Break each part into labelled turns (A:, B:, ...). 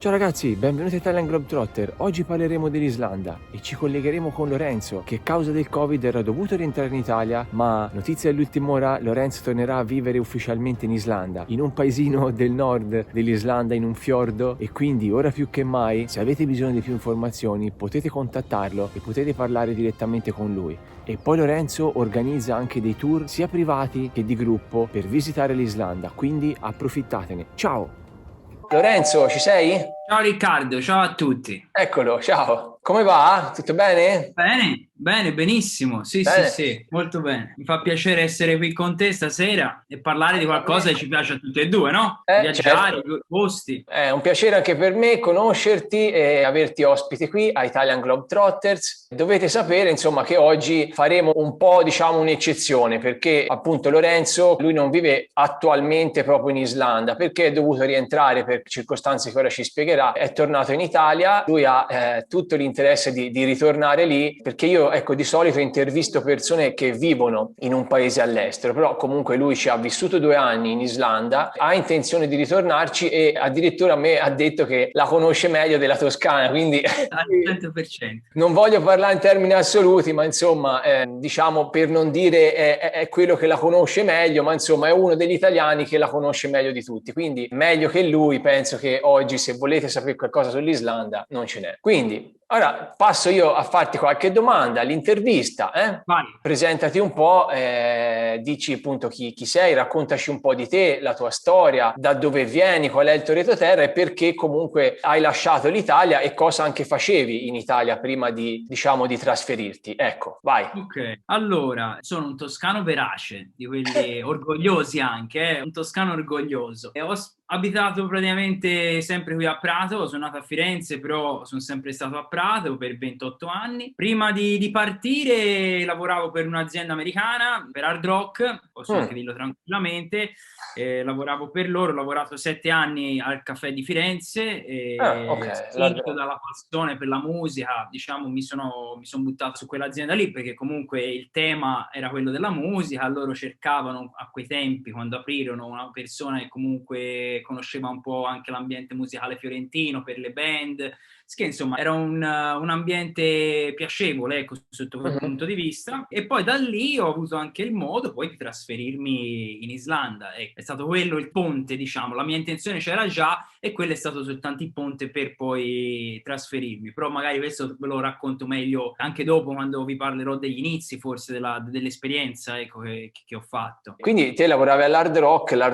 A: Ciao ragazzi, benvenuti a Thailand Globetrotter. Oggi parleremo dell'Islanda e ci collegheremo con Lorenzo, che a causa del Covid era dovuto rientrare in Italia, ma notizia dell'ultima ora, Lorenzo tornerà a vivere ufficialmente in Islanda, in un paesino del nord dell'Islanda, in un fiordo, e quindi ora più che mai, se avete bisogno di più informazioni, potete contattarlo e potete parlare direttamente con lui. E poi Lorenzo organizza anche dei tour sia privati che di gruppo per visitare l'Islanda, quindi approfittatene. Ciao! Lorenzo, ci sei?
B: Ciao Riccardo, ciao a tutti.
A: Eccolo, ciao. Come va? Tutto bene?
B: Bene, bene, benissimo. Sì, sì,
A: Bene.
B: sì, molto bene. Mi fa piacere essere qui con te stasera e parlare di
A: Anche a me.
B: qualcosa che ci piace a tutti e due, no?
A: Certo.
B: Viaggiare, posti.
A: È un piacere anche per me conoscerti e averti ospite qui a Italian Globetrotters. Dovete sapere, insomma, che oggi faremo un po', diciamo, un'eccezione perché appunto Lorenzo, lui non vive attualmente proprio in Islanda perché è dovuto rientrare per circostanze che ora ci spiegherà. È tornato in Italia, lui ha tutto l'interesse di ritornare lì perché io, ecco, di solito intervisto persone che vivono in un paese all'estero, però comunque lui ci ha vissuto 2 anni in Islanda, ha intenzione di ritornarci e addirittura a me ha detto che la conosce meglio della Toscana, quindi
B: Al 100%.
A: non voglio parlare in termini assoluti, ma insomma, diciamo per non dire è quello che la conosce meglio, ma insomma è uno degli italiani che la conosce meglio di tutti, quindi meglio che lui, penso che oggi se volete sapere qualcosa sull'Islanda non ce n'è. Quindi, ora passo io a farti qualche domanda, l'intervista,
B: Vai.
A: Presentati un po', dici appunto chi sei, raccontaci un po' di te, la tua storia, da dove vieni, qual è il tuo retroterra e perché comunque hai lasciato l'Italia e cosa anche facevi in Italia prima di, diciamo, di trasferirti. Ecco, vai.
B: Ok, allora, sono un toscano verace, di quelli orgogliosi anche, un toscano orgoglioso. E ho abitato praticamente sempre qui a Prato, sono nato a Firenze, però sono sempre stato a Prato per 28 anni. Prima di partire lavoravo per un'azienda americana, per Hard Rock, posso anche
A: Mm.
B: dirlo tranquillamente, lavoravo per loro, ho lavorato 7 anni al caffè di Firenze
A: Ah, ok,
B: e
A: l'Hard
B: spinto
A: Rock.
B: dalla passione per la musica, diciamo, mi sono buttato su quell'azienda lì perché comunque il tema era quello della musica, loro cercavano a quei tempi, quando aprirono, una persona che comunque conosceva un po' anche l'ambiente musicale fiorentino per le band, che insomma era un ambiente piacevole, ecco, sotto quel
A: Mhm.
B: punto di vista. E poi da lì ho avuto anche il modo poi di trasferirmi in Islanda. È stato quello il ponte, diciamo. La mia intenzione c'era già e quello è stato soltanto il ponte per poi trasferirmi. Però magari questo ve lo racconto meglio anche dopo, quando vi parlerò degli inizi, forse dell'esperienza, ecco, che ho fatto.
A: Quindi te lavoravi l'Hard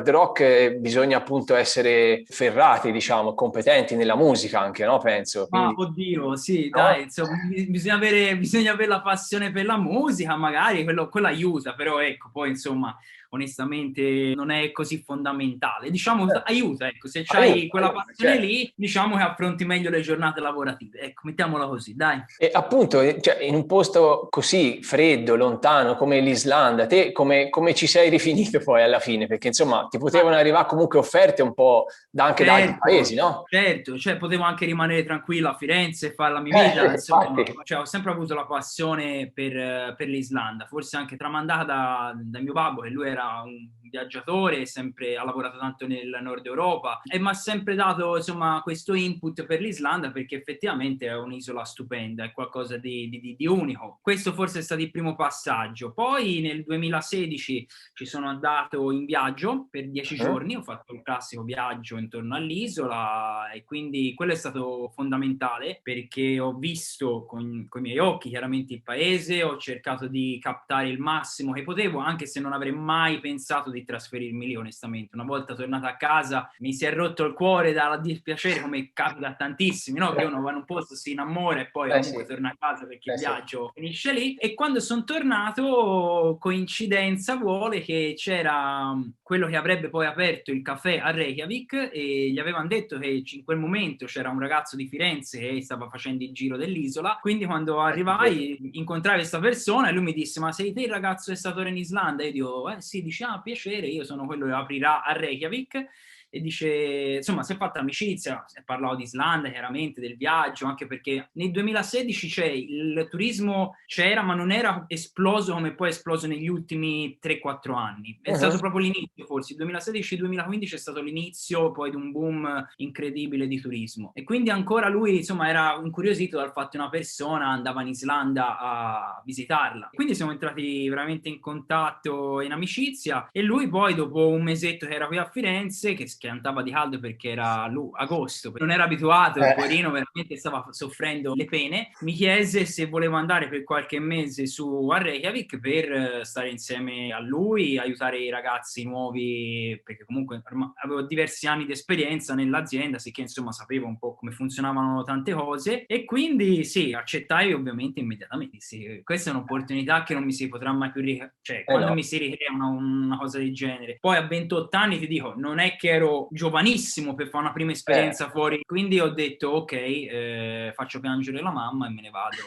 A: Rock bisogna appunto essere ferrati, diciamo, competenti nella musica anche, no? Penso,
B: Ma
A: quindi,
B: oddio, sì, dai,
A: no?
B: insomma, bisogna avere la passione per la musica, magari quello aiuta, però ecco, poi insomma, onestamente non è così fondamentale. Diciamo, aiuta, ecco, se hai
A: Aiuta,
B: quella
A: aiuta,
B: passione
A: certo.
B: lì, diciamo che affronti meglio le giornate lavorative, ecco, mettiamola così, dai.
A: E appunto, cioè, in un posto così freddo, lontano come l'Islanda, te come ci sei rifinito poi alla fine? Perché insomma ti
B: Ma
A: potevano arrivare comunque offerte un po' anche da altri paesi,
B: certo,
A: no?
B: certo, cioè potevo anche rimanere tranquillo a Firenze e fare la mia vita, insomma,
A: Infatti.
B: cioè, ho sempre avuto la passione per l'Islanda, forse anche tramandata da mio babbo, che lui era un viaggiatore, ha lavorato tanto nel Nord Europa e mi ha sempre dato, insomma, questo input per l'Islanda perché effettivamente è un'isola stupenda, è qualcosa di unico. Questo forse è stato il primo passaggio. Poi nel 2016 ci sono andato in viaggio per 10 giorni, ho fatto il classico viaggio intorno all'isola e quindi quello è stato fondamentale perché ho visto con i miei occhi chiaramente il paese, ho cercato di captare il massimo che potevo, anche se non avrei mai pensato di trasferirmi lì, onestamente. Una volta tornato a casa mi si è rotto il cuore dal dispiacere, come capita a tantissimi, no? Che uno va in un posto, si innamora e poi
A: Eh sì,
B: comunque torna a casa perché il
A: eh sì.
B: viaggio finisce lì. E quando sono tornato, coincidenza vuole che c'era quello che avrebbe poi aperto il caffè a Reykjavik e gli avevano detto che in quel momento c'era un ragazzo di Firenze che stava facendo il giro dell'isola. Quindi quando arrivai incontrai questa persona e lui mi disse: ma sei te il ragazzo che è stato in Islanda? E io dico: sì, dice, ah, piacere, io sono quello che aprirà a Reykjavik. e dice, insomma, si è fatta amicizia, si è parlato di Islanda chiaramente, del viaggio, anche perché nel 2016 il turismo c'era, ma non era esploso come poi è esploso negli ultimi 3-4 anni. È stato proprio l'inizio, forse, il 2016-2015 è stato l'inizio poi di un boom incredibile di turismo. E quindi ancora lui, insomma, era incuriosito dal fatto che una persona andava in Islanda a visitarla. Quindi siamo entrati veramente in contatto, in amicizia, e lui poi dopo un mesetto che era qui a Firenze, che andava di caldo perché era agosto, non era abituato, il poverino veramente stava soffrendo le pene, mi chiese se volevo andare per qualche mese a Reykjavik per stare insieme a lui, aiutare i ragazzi nuovi, perché comunque avevo diversi anni di esperienza nell'azienda, sicché insomma sapevo un po' come funzionavano tante cose, e quindi sì, accettai ovviamente immediatamente. Sì, questa è un'opportunità che non mi si potrà mai più cioè quando
A: no.
B: mi si ricrea una cosa del genere. Poi a 28 anni ti dico, non è che ero giovanissimo per fare una prima esperienza fuori, quindi ho detto ok, faccio piangere la mamma e me ne vado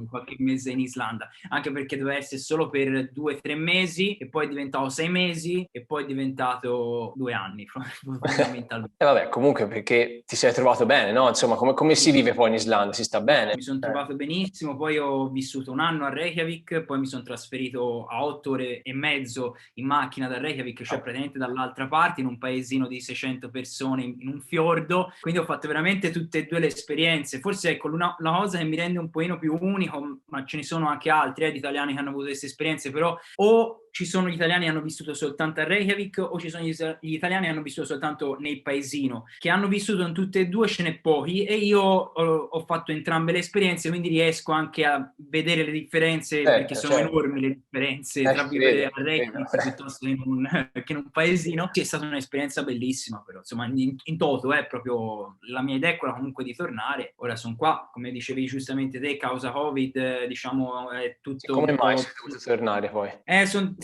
B: qualche mese in Islanda, anche perché doveva essere solo per 2-3 mesi, e poi è diventato 6 mesi, e poi è diventato 2 anni fondamentalmente.
A: E vabbè, comunque perché ti sei trovato bene, no? Insomma, come si vive poi in Islanda? Si sta bene?
B: Mi sono trovato benissimo, poi ho vissuto un anno a Reykjavik, poi mi sono trasferito a 8 ore e mezzo in macchina da Reykjavik, cioè praticamente dall'altra parte, in un paesino di 600 persone in un fiordo, quindi ho fatto veramente tutte e due le esperienze. Forse ecco, la cosa che mi rende un pochino più unico, ma ce ne sono anche altri di italiani che hanno avuto queste esperienze, però o ci sono gli italiani che hanno vissuto soltanto a Reykjavik, o ci sono gli italiani che hanno vissuto soltanto nel paesino. Che hanno vissuto in tutte e due ce n'è pochi, e io ho fatto entrambe le esperienze, quindi riesco anche a vedere le differenze, perché sono enormi le differenze tra vivere a Reykjavik piuttosto che in un paesino. Sì, è stata un'esperienza bellissima, però insomma in toto è proprio la mia idea è quella comunque di tornare. Ora sono qua, come dicevi giustamente te, causa Covid, diciamo è tutto
A: Come
B: un
A: mai
B: po'...
A: sei dovuto tornare poi?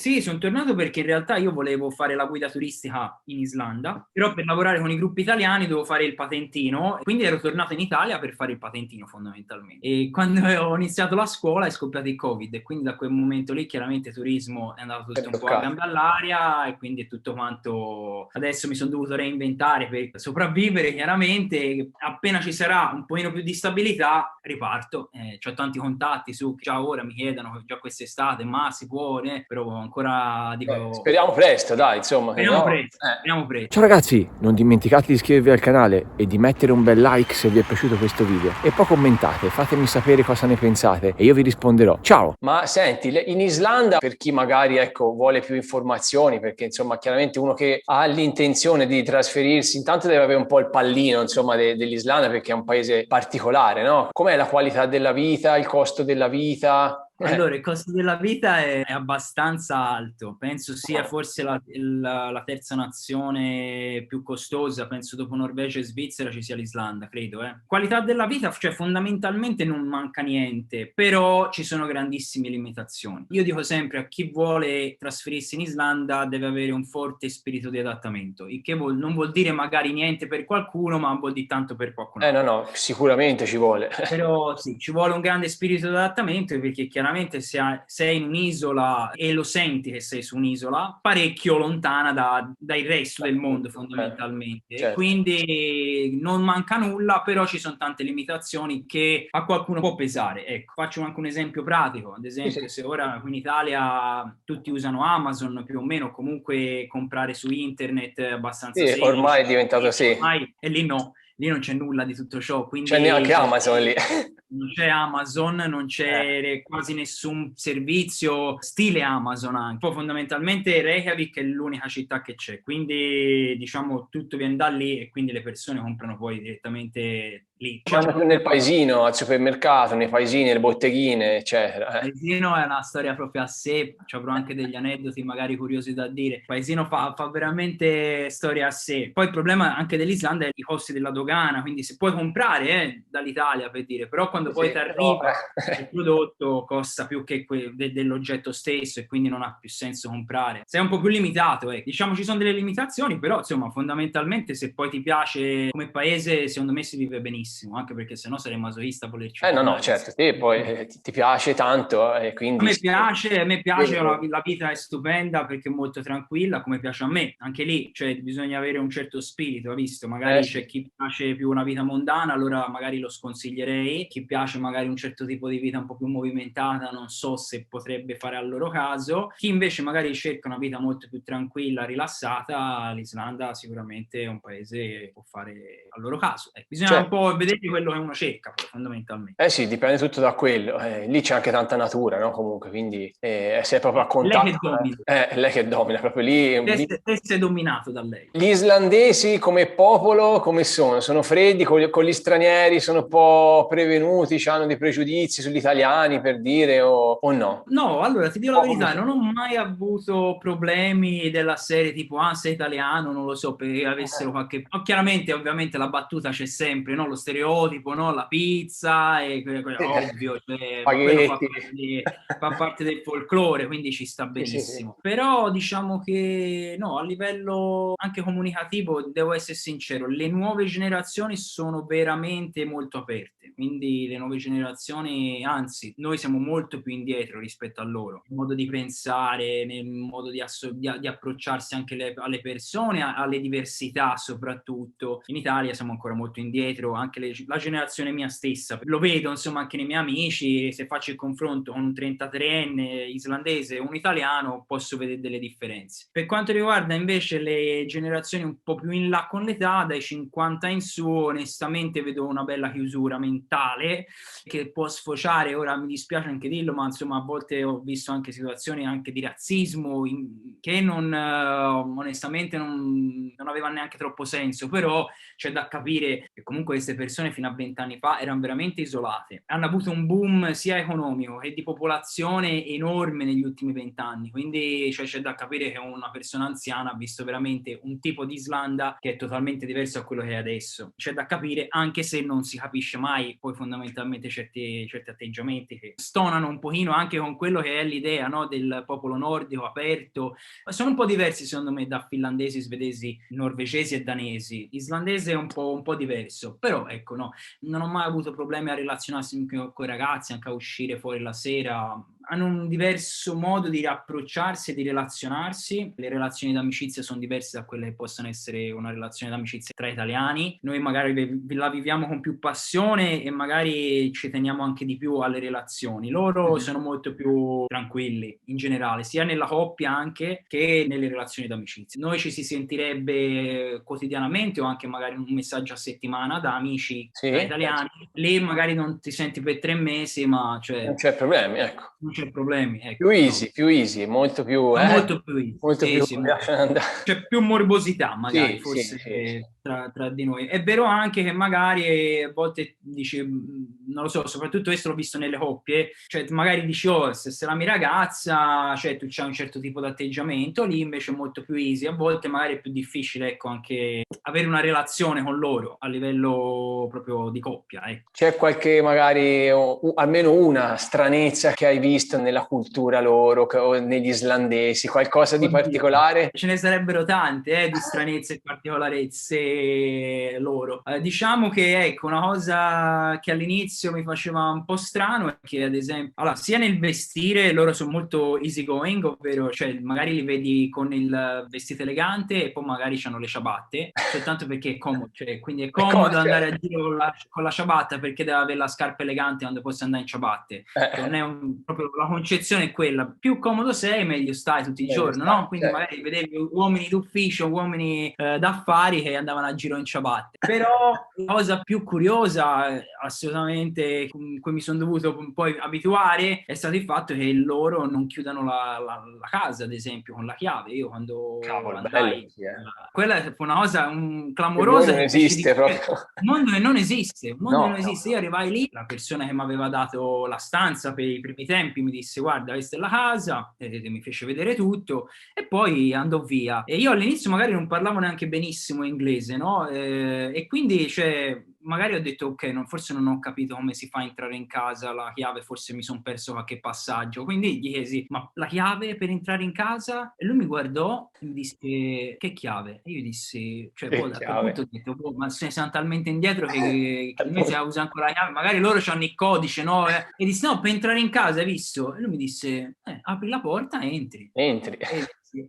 B: Sì, sono tornato perché in realtà io volevo fare la guida turistica in Islanda, però per lavorare con i gruppi italiani dovevo fare il patentino, quindi ero tornato in Italia per fare il patentino fondamentalmente. E quando ho iniziato la scuola è scoppiato il Covid, e quindi da quel momento lì chiaramente il turismo è andato tutto un po' a gambe all'aria, e quindi è tutto quanto... Adesso mi sono dovuto reinventare per sopravvivere, chiaramente. Appena ci sarà un pochino più di stabilità riparto. C'ho tanti contatti su, già ora mi chiedono, già quest'estate, ma si può, però ancora dico...
A: Speriamo presto, dai, insomma.
B: Speriamo
A: No?
B: presto, speriamo presto.
C: Ciao ragazzi, non dimenticate di iscrivervi al canale e di mettere un bel like se vi è piaciuto questo video, e poi commentate, fatemi sapere cosa ne pensate e io vi risponderò. Ciao!
A: Ma senti, in Islanda, per chi magari ecco, vuole più informazioni, perché insomma chiaramente uno che ha l'intenzione di trasferirsi, intanto deve avere un po' il pallino insomma dell'Islanda, perché è un paese particolare, no? Com'è la qualità della vita, il costo della vita?
B: Allora, il costo della vita è abbastanza alto, penso sia forse la terza nazione più costosa, penso dopo Norvegia e Svizzera ci sia l'Islanda, credo. Qualità della vita, cioè fondamentalmente non manca niente, però ci sono grandissime limitazioni. Io dico sempre a chi vuole trasferirsi in Islanda deve avere un forte spirito di adattamento, il che non vuol dire magari niente per qualcuno, ma vuol dire tanto per qualcuno.
A: No, sicuramente ci vuole.
B: Però sì, ci vuole un grande spirito di adattamento, perché chiaramente se sei in un'isola e lo senti che sei su un'isola, parecchio lontana dal resto del mondo fondamentalmente.
A: Certo.
B: Quindi non manca nulla, però ci sono tante limitazioni che a qualcuno può pesare. Ecco, faccio anche un esempio pratico. Ad esempio, se ora in Italia tutti usano Amazon più o meno, comunque comprare su internet è abbastanza semplice.
A: Ormai è diventato
B: ormai, e lì no. Lì non c'è nulla di tutto ciò, quindi
A: c'è neanche Amazon lì.
B: Non c'è Amazon, non c'è quasi nessun servizio stile Amazon anche. Poi fondamentalmente Reykjavik è l'unica città che c'è, quindi diciamo tutto viene da lì, e quindi le persone comprano poi direttamente lì.
A: Vanno più nel paesino, al supermercato, nei paesini, nelle botteghine, eccetera.
B: Il paesino è una storia proprio a sé, ci avrò anche degli aneddoti magari curiosi da dire. Il paesino fa veramente storia a sé. Poi il problema anche dell'Islanda è i costi della dogana, quindi se puoi comprare dall'Italia, per dire, però quando poi ti arriva il prodotto costa più che dell'oggetto stesso, e quindi non ha più senso comprare. Sei un po' più limitato, diciamo ci sono delle limitazioni, però insomma fondamentalmente se poi ti piace come paese, secondo me si vive benissimo. benissimo, anche perché sennò sarei masochista a volerci
A: No,
B: tornare.
A: certo, te poi ti piace tanto e quindi...
B: A me piace, la vita è stupenda perché è molto tranquilla, come piace a me. Anche lì, cioè, bisogna avere un certo spirito, visto? Magari
A: sì.
B: c'è chi piace più una vita mondana, allora magari lo sconsiglierei. Chi piace magari un certo tipo di vita un po' più movimentata, non so se potrebbe fare al loro caso. Chi invece magari cerca una vita molto più tranquilla, rilassata, l'Islanda sicuramente è un paese che può fare al loro caso. Bisogna un po' vedere quello che uno cerca, poi, fondamentalmente.
A: Sì, dipende tutto da quello. Lì c'è anche tanta natura, no? Comunque, quindi sei proprio a
B: Lei che
A: contatto.
B: domina.
A: Lei che domina, proprio lì.
B: Te sei dominato da lei.
A: Gli islandesi come popolo, come sono? Sono freddi con gli stranieri, sono un po' prevenuti, hanno dei pregiudizi sugli italiani, per dire, o no?
B: No, allora ti dico la
A: Oh, come
B: verità,
A: sono?
B: non ho mai avuto problemi della serie tipo sei italiano, non lo so, perché avessero qualche... No, chiaramente, ovviamente la battuta c'è sempre, no? Lo stereotipo, no? La pizza, ovvio, cioè, ma quello
A: Spaghetti.
B: fa parte del folklore, quindi ci sta
A: Sì.
B: benissimo. Però diciamo che no, a livello anche comunicativo, devo essere sincero, le nuove generazioni sono veramente molto aperte, quindi le nuove generazioni, anzi, noi siamo molto più indietro rispetto a loro, nel modo di pensare, nel modo di approcciarsi anche alle persone, alle diversità soprattutto. In Italia siamo ancora molto indietro, anche la generazione mia stessa, lo vedo insomma anche nei miei amici, se faccio il confronto con un 33enne islandese e un italiano posso vedere delle differenze. Per quanto riguarda invece le generazioni un po' più in là con l'età, dai 50 in su, onestamente vedo una bella chiusura mentale che può sfociare, ora mi dispiace anche dirlo, ma insomma a volte ho visto anche situazioni anche di razzismo che onestamente non aveva neanche troppo senso, però c'è da capire che comunque queste persone fino a 20 anni fa erano veramente isolate, hanno avuto un boom sia economico che di popolazione enorme negli ultimi 20 anni, quindi c'è da capire che una persona anziana ha visto veramente un tipo di Islanda che è totalmente diverso da quello che è adesso. C'è da capire, anche se non si capisce mai poi fondamentalmente certi atteggiamenti che stonano un pochino anche con quello che è l'idea, no, del popolo nordico aperto. Sono un po' diversi secondo me da finlandesi, svedesi, norvegesi e danesi. Islandese è un po' diverso, però ecco, no, non ho mai avuto problemi a relazionarsi con i ragazzi, anche a uscire fuori la sera. Hanno un diverso modo di approcciarsi e di relazionarsi. Le relazioni d'amicizia sono diverse da quelle che possono essere una relazione d'amicizia tra italiani. Noi magari la viviamo con più passione e magari ci teniamo anche di più alle relazioni. Loro sono molto più tranquilli in generale, sia nella coppia anche che nelle relazioni d'amicizia. Noi ci si sentirebbe quotidianamente o anche magari un messaggio a settimana da amici da italiani. Lì magari non ti senti per 3 mesi, ma cioè,
A: non c'è problemi, ecco.
B: Non c'è problemi, ecco,
A: Più easy, molto più...
B: molto più easy.
A: Molto più...
B: C'è più morbosità magari, forse
A: sì.
B: tra di noi. È vero anche che magari a volte dici, non lo so, soprattutto questo l'ho visto nelle coppie, cioè magari dici, oh, se la mia ragazza, cioè tu c'hai un certo tipo di atteggiamento, lì invece è molto più easy. A volte magari è più difficile, ecco, anche avere una relazione con loro a livello proprio di coppia, ecco.
A: C'è qualche magari, almeno una stranezza che hai visto nella cultura loro o negli islandesi, qualcosa di particolare?
B: Ce ne sarebbero tante di stranezze e particolarezze loro. Diciamo che ecco, una cosa che all'inizio mi faceva un po' strano è che ad esempio, allora, sia nel vestire loro sono molto easy going, ovvero cioè magari li vedi con il vestito elegante e poi magari hanno le ciabatte, soltanto perché è comodo, cioè, quindi è comodo andare a giro con la ciabatta perché deve avere la scarpa elegante quando posso andare in ciabatte. Non è proprio la concezione è quella, più comodo sei meglio stai tutti i giorni, no? Quindi magari vedevi uomini d'ufficio, uomini d'affari che andavano a giro in ciabatte. Però la cosa più curiosa, assolutamente, con cui mi sono dovuto poi abituare, è stato il fatto che loro non chiudano la casa, ad esempio, con la chiave. Io quando andai, quella fu una cosa clamorosa.
A: Non esiste proprio.
B: Un mondo che non esiste, Io arrivai lì, la persona che mi aveva dato la stanza per i primi tempi mi disse guarda questa è la casa, mi fece vedere tutto e poi andò via. E io all'inizio magari non parlavo neanche benissimo inglese, no? E quindi cioè, magari ho detto ok, forse non ho capito come si fa a entrare in casa, la chiave, forse mi sono perso qualche passaggio, quindi gli chiesi ma la chiave per entrare in casa? E lui mi guardò e mi disse che chiave? E io dissi, cioè
A: Che
B: a quel
A: chiave.
B: punto ho detto ma se siamo talmente indietro che noi se usa ancora la chiave, magari loro hanno il codice, no? E disse no, per entrare in casa, hai visto? E lui mi disse apri la porta e entri.
A: Entri.
B: E dissi,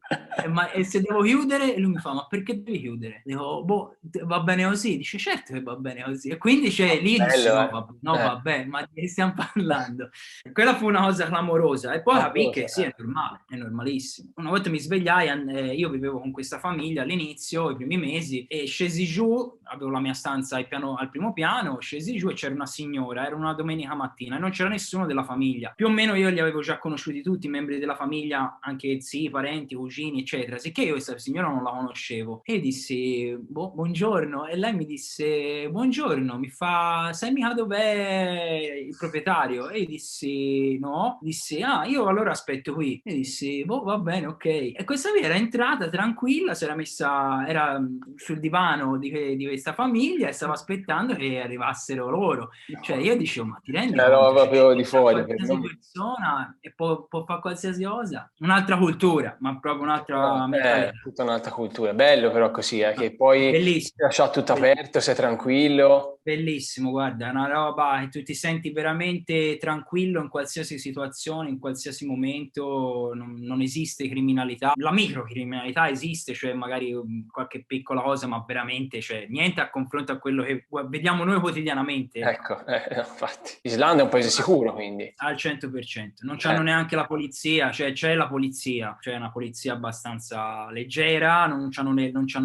B: e se devo chiudere? E lui mi fa ma perché devi chiudere? Dico boh, va bene così? Dice certo che va bene così. E quindi lì dissi
A: Bello,
B: no vabbè, ma di che stiamo parlando? Quella fu una cosa clamorosa e poi capì che sì, è normale, è normalissimo. Una volta mi svegliai, io vivevo con questa famiglia all'inizio, i primi mesi, e scesi giù, avevo la mia stanza al primo piano, scesi giù e c'era una signora, era una domenica mattina e non c'era nessuno della famiglia. Più o meno io li avevo già conosciuti tutti, i membri della famiglia, anche zii, parenti, cugini, eccetera, sicché io questa signora non la conoscevo. E dissi, buongiorno, e lei mi disse, buongiorno, mi fa, sai mica dov'è il proprietario? E io dissi, no. Dissi, io allora aspetto qui. E dissi, va bene, ok. E questa qui era entrata tranquilla, si era messa, era sul divano di questa famiglia e stava aspettando che arrivassero loro. Cioè io dicevo, ma ti rendi
A: una
B: conto?
A: roba proprio di
B: Entra
A: fuori.
B: qualsiasi persona e può fare qualsiasi cosa. Un'altra cultura, ma proprio un'altra mentalità.
A: Tutta un'altra cultura. Bello però così, che poi
B: Bellissimo.
A: lascia tutto aperto, sei tranquillo.
B: Bellissimo, guarda, è una roba che tu ti senti veramente tranquillo in qualsiasi situazione, in qualsiasi momento, non esiste criminalità. La microcriminalità esiste, cioè magari qualche piccola cosa, ma veramente, cioè, niente a confronto a quello che vediamo noi quotidianamente.
A: Ecco, infatti. L'Islanda è un paese sicuro, quindi.
B: Al 100%. Non c'hanno neanche la polizia, cioè c'è la polizia, c'è una polizia abbastanza leggera, non c'hanno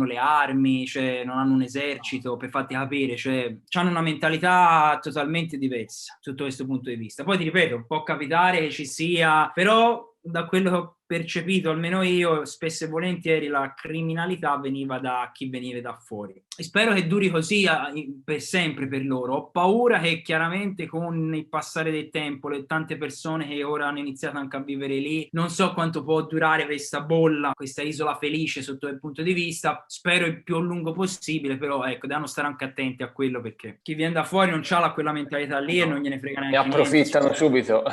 B: le armi, cioè non hanno un esercito, per farti capire, cioè hanno una mentalità totalmente diversa sotto questo punto di vista. Poi ti ripeto, può capitare che ci sia, però da quello che ho percepito, almeno io, spesso e volentieri la criminalità veniva da chi veniva da fuori. E spero che duri così per sempre per loro. Ho paura che chiaramente con il passare del tempo, le tante persone che ora hanno iniziato anche a vivere lì, non so quanto può durare questa bolla, questa isola felice sotto il punto di vista, spero il più a lungo possibile, però ecco, devono stare anche attenti a quello perché chi viene da fuori non c'ha quella mentalità lì e non gliene frega neanche
A: niente. Ne approfittano subito.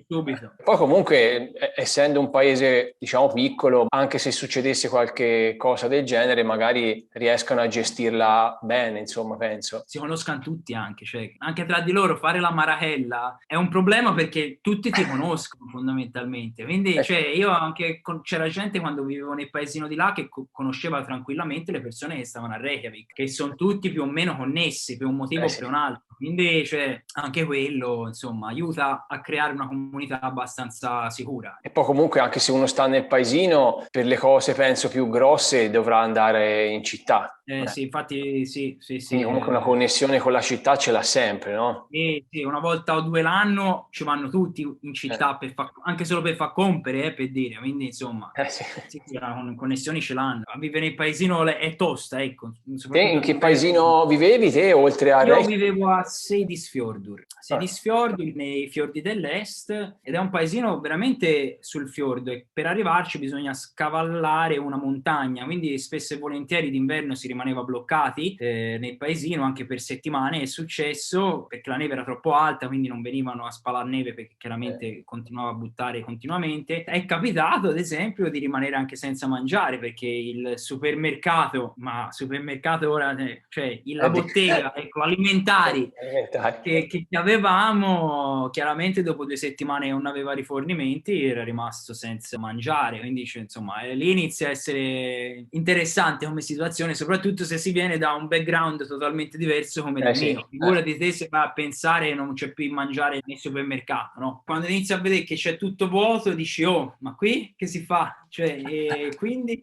B: Subito.
A: Poi comunque, essendo un paese, diciamo, piccolo, anche se succedesse qualche cosa del genere, magari riescono a gestirla bene, insomma, penso.
B: Si conoscano tutti anche, cioè anche tra di loro fare la marachella è un problema perché tutti ti conoscono fondamentalmente, quindi cioè, io anche c'era gente quando vivevo nel paesino di là che conosceva tranquillamente le persone che stavano a Reykjavik, che sono tutti più o meno connessi per un motivo o
A: Sì.
B: per un altro, quindi cioè, anche quello insomma aiuta a creare una comunità abbastanza sicura.
A: E poi comunque anche se uno sta nel paesino, per le cose penso più grosse dovrà andare in città.
B: Sì, infatti sì.
A: Quindi comunque una connessione con la città ce l'ha sempre, no?
B: Sì, una volta o due l'anno ci vanno tutti in città anche solo per far compere, per dire, quindi insomma sì, connessioni ce l'hanno. A vivere nel paesino è tosta, ecco.
A: Te in che paesino vivevi te, oltre a
B: Io vivevo a Seydisfjordur, nei fiordi dell'est, ed è un paesino veramente sul fiordo e per arrivarci bisogna scavallare una montagna, quindi spesso e volentieri d'inverno si rimaneva bloccati nel paesino anche per settimane. È successo perché la neve era troppo alta, quindi non venivano a spalare neve perché chiaramente continuava a buttare continuamente. È capitato ad esempio di rimanere anche senza mangiare perché il supermercato ora cioè la bottega, ecco, alimentari che avevamo, chiaramente dopo 2 settimane non aveva rifornimenti, era rimasto senza mangiare, quindi cioè, insomma lì inizia a essere interessante come situazione, soprattutto se si viene da un background totalmente diverso come il mio. Figurati te se vai a pensare non c'è più mangiare nel supermercato, no? Quando inizi a vedere che c'è tutto vuoto dici oh, ma qui che si fa? Cioè, quindi...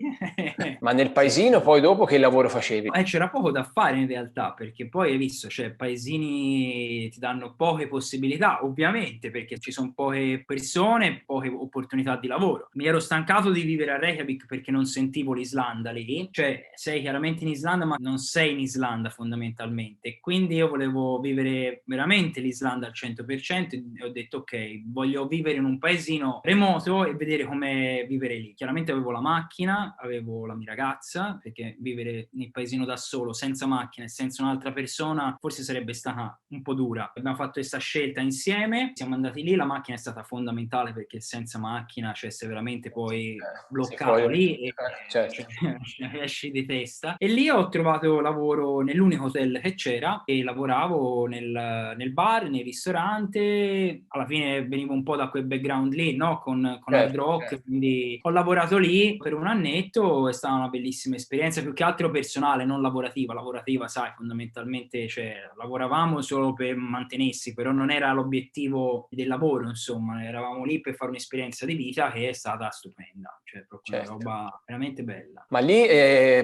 A: Ma nel paesino poi dopo che lavoro facevi?
B: C'era poco da fare in realtà, perché poi hai visto, cioè paesini ti danno poche possibilità, ovviamente, perché ci sono poche persone, poche opportunità di lavoro. Mi ero stancato di vivere a Reykjavik perché non sentivo l'Islanda lì, cioè sei chiaramente in Islanda, ma non sei in Islanda fondamentalmente. Quindi io volevo vivere veramente l'Islanda al 100% e ho detto ok, voglio vivere in un paesino remoto e vedere come vivere lì. Chiaramente avevo la macchina, avevo la mia ragazza, perché vivere nel paesino da solo, senza macchina e senza un'altra persona, forse sarebbe stata un po' dura. Abbiamo fatto questa scelta insieme, siamo andati lì, la macchina è stata fondamentale perché senza macchina, cioè se veramente poi bloccato lì e
A: certo.
B: cioè, esci di testa. E lì ho trovato lavoro nell'unico hotel che c'era e lavoravo nel bar, nel ristorante. Alla fine venivo un po' da quel background lì, no? Con Hard Rock, quindi ho lavorato lì per un annetto, è stata una bellissima esperienza, più che altro personale, non lavorativa. Lavorativa, sai, fondamentalmente, cioè, lavoravamo solo per mantenersi, però non era l'obiettivo del lavoro, insomma, eravamo lì per fare un'esperienza di vita che è stata stupenda, cioè proprio una roba veramente bella.
A: Ma lì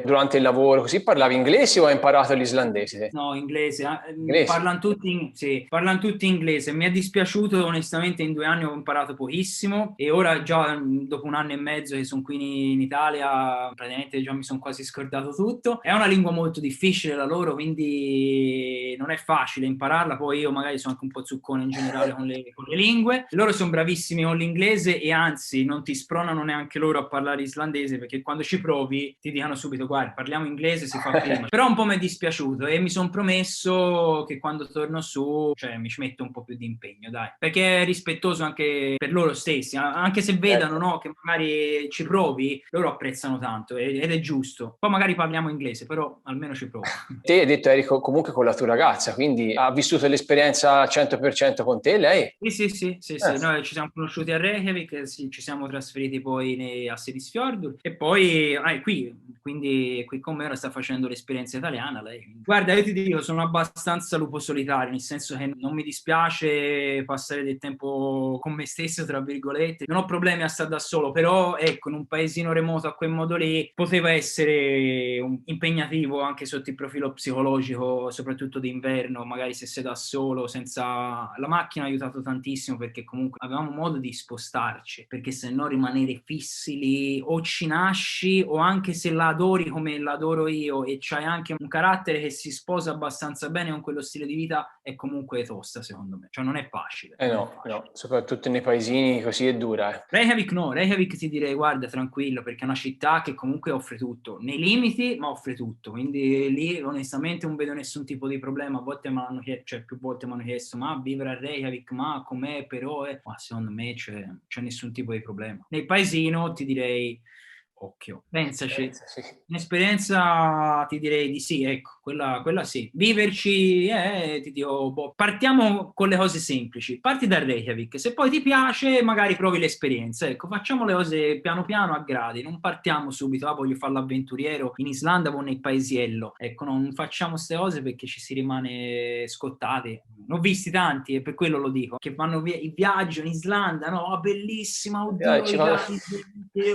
A: durante il lavoro così parlavi inglese o hai imparato l'islandese?
B: No, inglese.
A: Inglese?
B: Parlano tutti inglese. Mi è dispiaciuto, onestamente, in 2 anni ho imparato pochissimo e ora già dopo 1 anno e mezzo che sono qui in Italia, praticamente già mi sono quasi scordato tutto. È una lingua molto difficile la loro, quindi non è facile impararla. Poi io magari sono anche un po' zuccone in generale con le lingue. Loro sono bravissimi con l'inglese e anzi non ti spronano neanche loro a parlare islandese, perché quando ci provi ti dicono subito guarda, parliamo inglese, si fa prima. Però un po' mi è dispiaciuto e mi sono promesso che quando torno su, cioè, mi ci metto un po' più di impegno, dai, perché è rispettoso anche per loro stessi, anche se vedano, no, che magari ci provi, loro apprezzano tanto ed è giusto. Poi magari parliamo inglese, però almeno ci provo.
A: Te hai detto eri comunque con la tua ragazza, quindi ha vissuto l'esperienza al 100% con te, lei?
B: Sì. Noi ci siamo conosciuti a Reykjavik, ci siamo trasferiti poi a Sedisfjordur e poi quindi qui con me ora sta facendo l'esperienza italiana lei. Guarda, io ti dico, sono abbastanza lupo solitario, nel senso che non mi dispiace passare del tempo con me stesso, tra virgolette. Non ho problemi a stare da solo, però ecco, in un paesino remoto a quel modo lì poteva essere impegnativo anche sotto il profilo psicologico, soprattutto d'inverno, magari se sei da solo, senza la macchina ha aiutato tantissimo perché comunque avevamo modo di spostarci, perché se no rimanere fissi lì o ci nasci o anche se la adori come l'adoro io e c'hai anche un carattere che si sposa abbastanza bene con quello stile di vita, è comunque tosta secondo me, cioè non è facile.
A: No, soprattutto nei paesini così è dura.
B: Reykjavik ti direi guarda tranquillo perché è una città che comunque offre tutto, nei limiti ma offre tutto, quindi lì onestamente non vedo nessun tipo di problema. A volte più volte mi hanno chiesto ma vivere a Reykjavik, ma com'è però ma secondo me c'è nessun tipo di problema. Nel paesino ti direi occhio, pensaci. Un'esperienza ti direi di sì, ecco, quella sì. Viverci, ti dico, partiamo con le cose semplici. Parti da Reykjavik, se poi ti piace magari provi l'esperienza, ecco, facciamo le cose piano piano a gradi, non partiamo subito, voglio fare l'avventuriero in Islanda o nel paesiello, ecco, non facciamo queste cose perché ci si rimane scottati. Ne ho visti tanti e per quello lo dico, che vanno via il viaggio in Islanda, no, bellissima, oddio,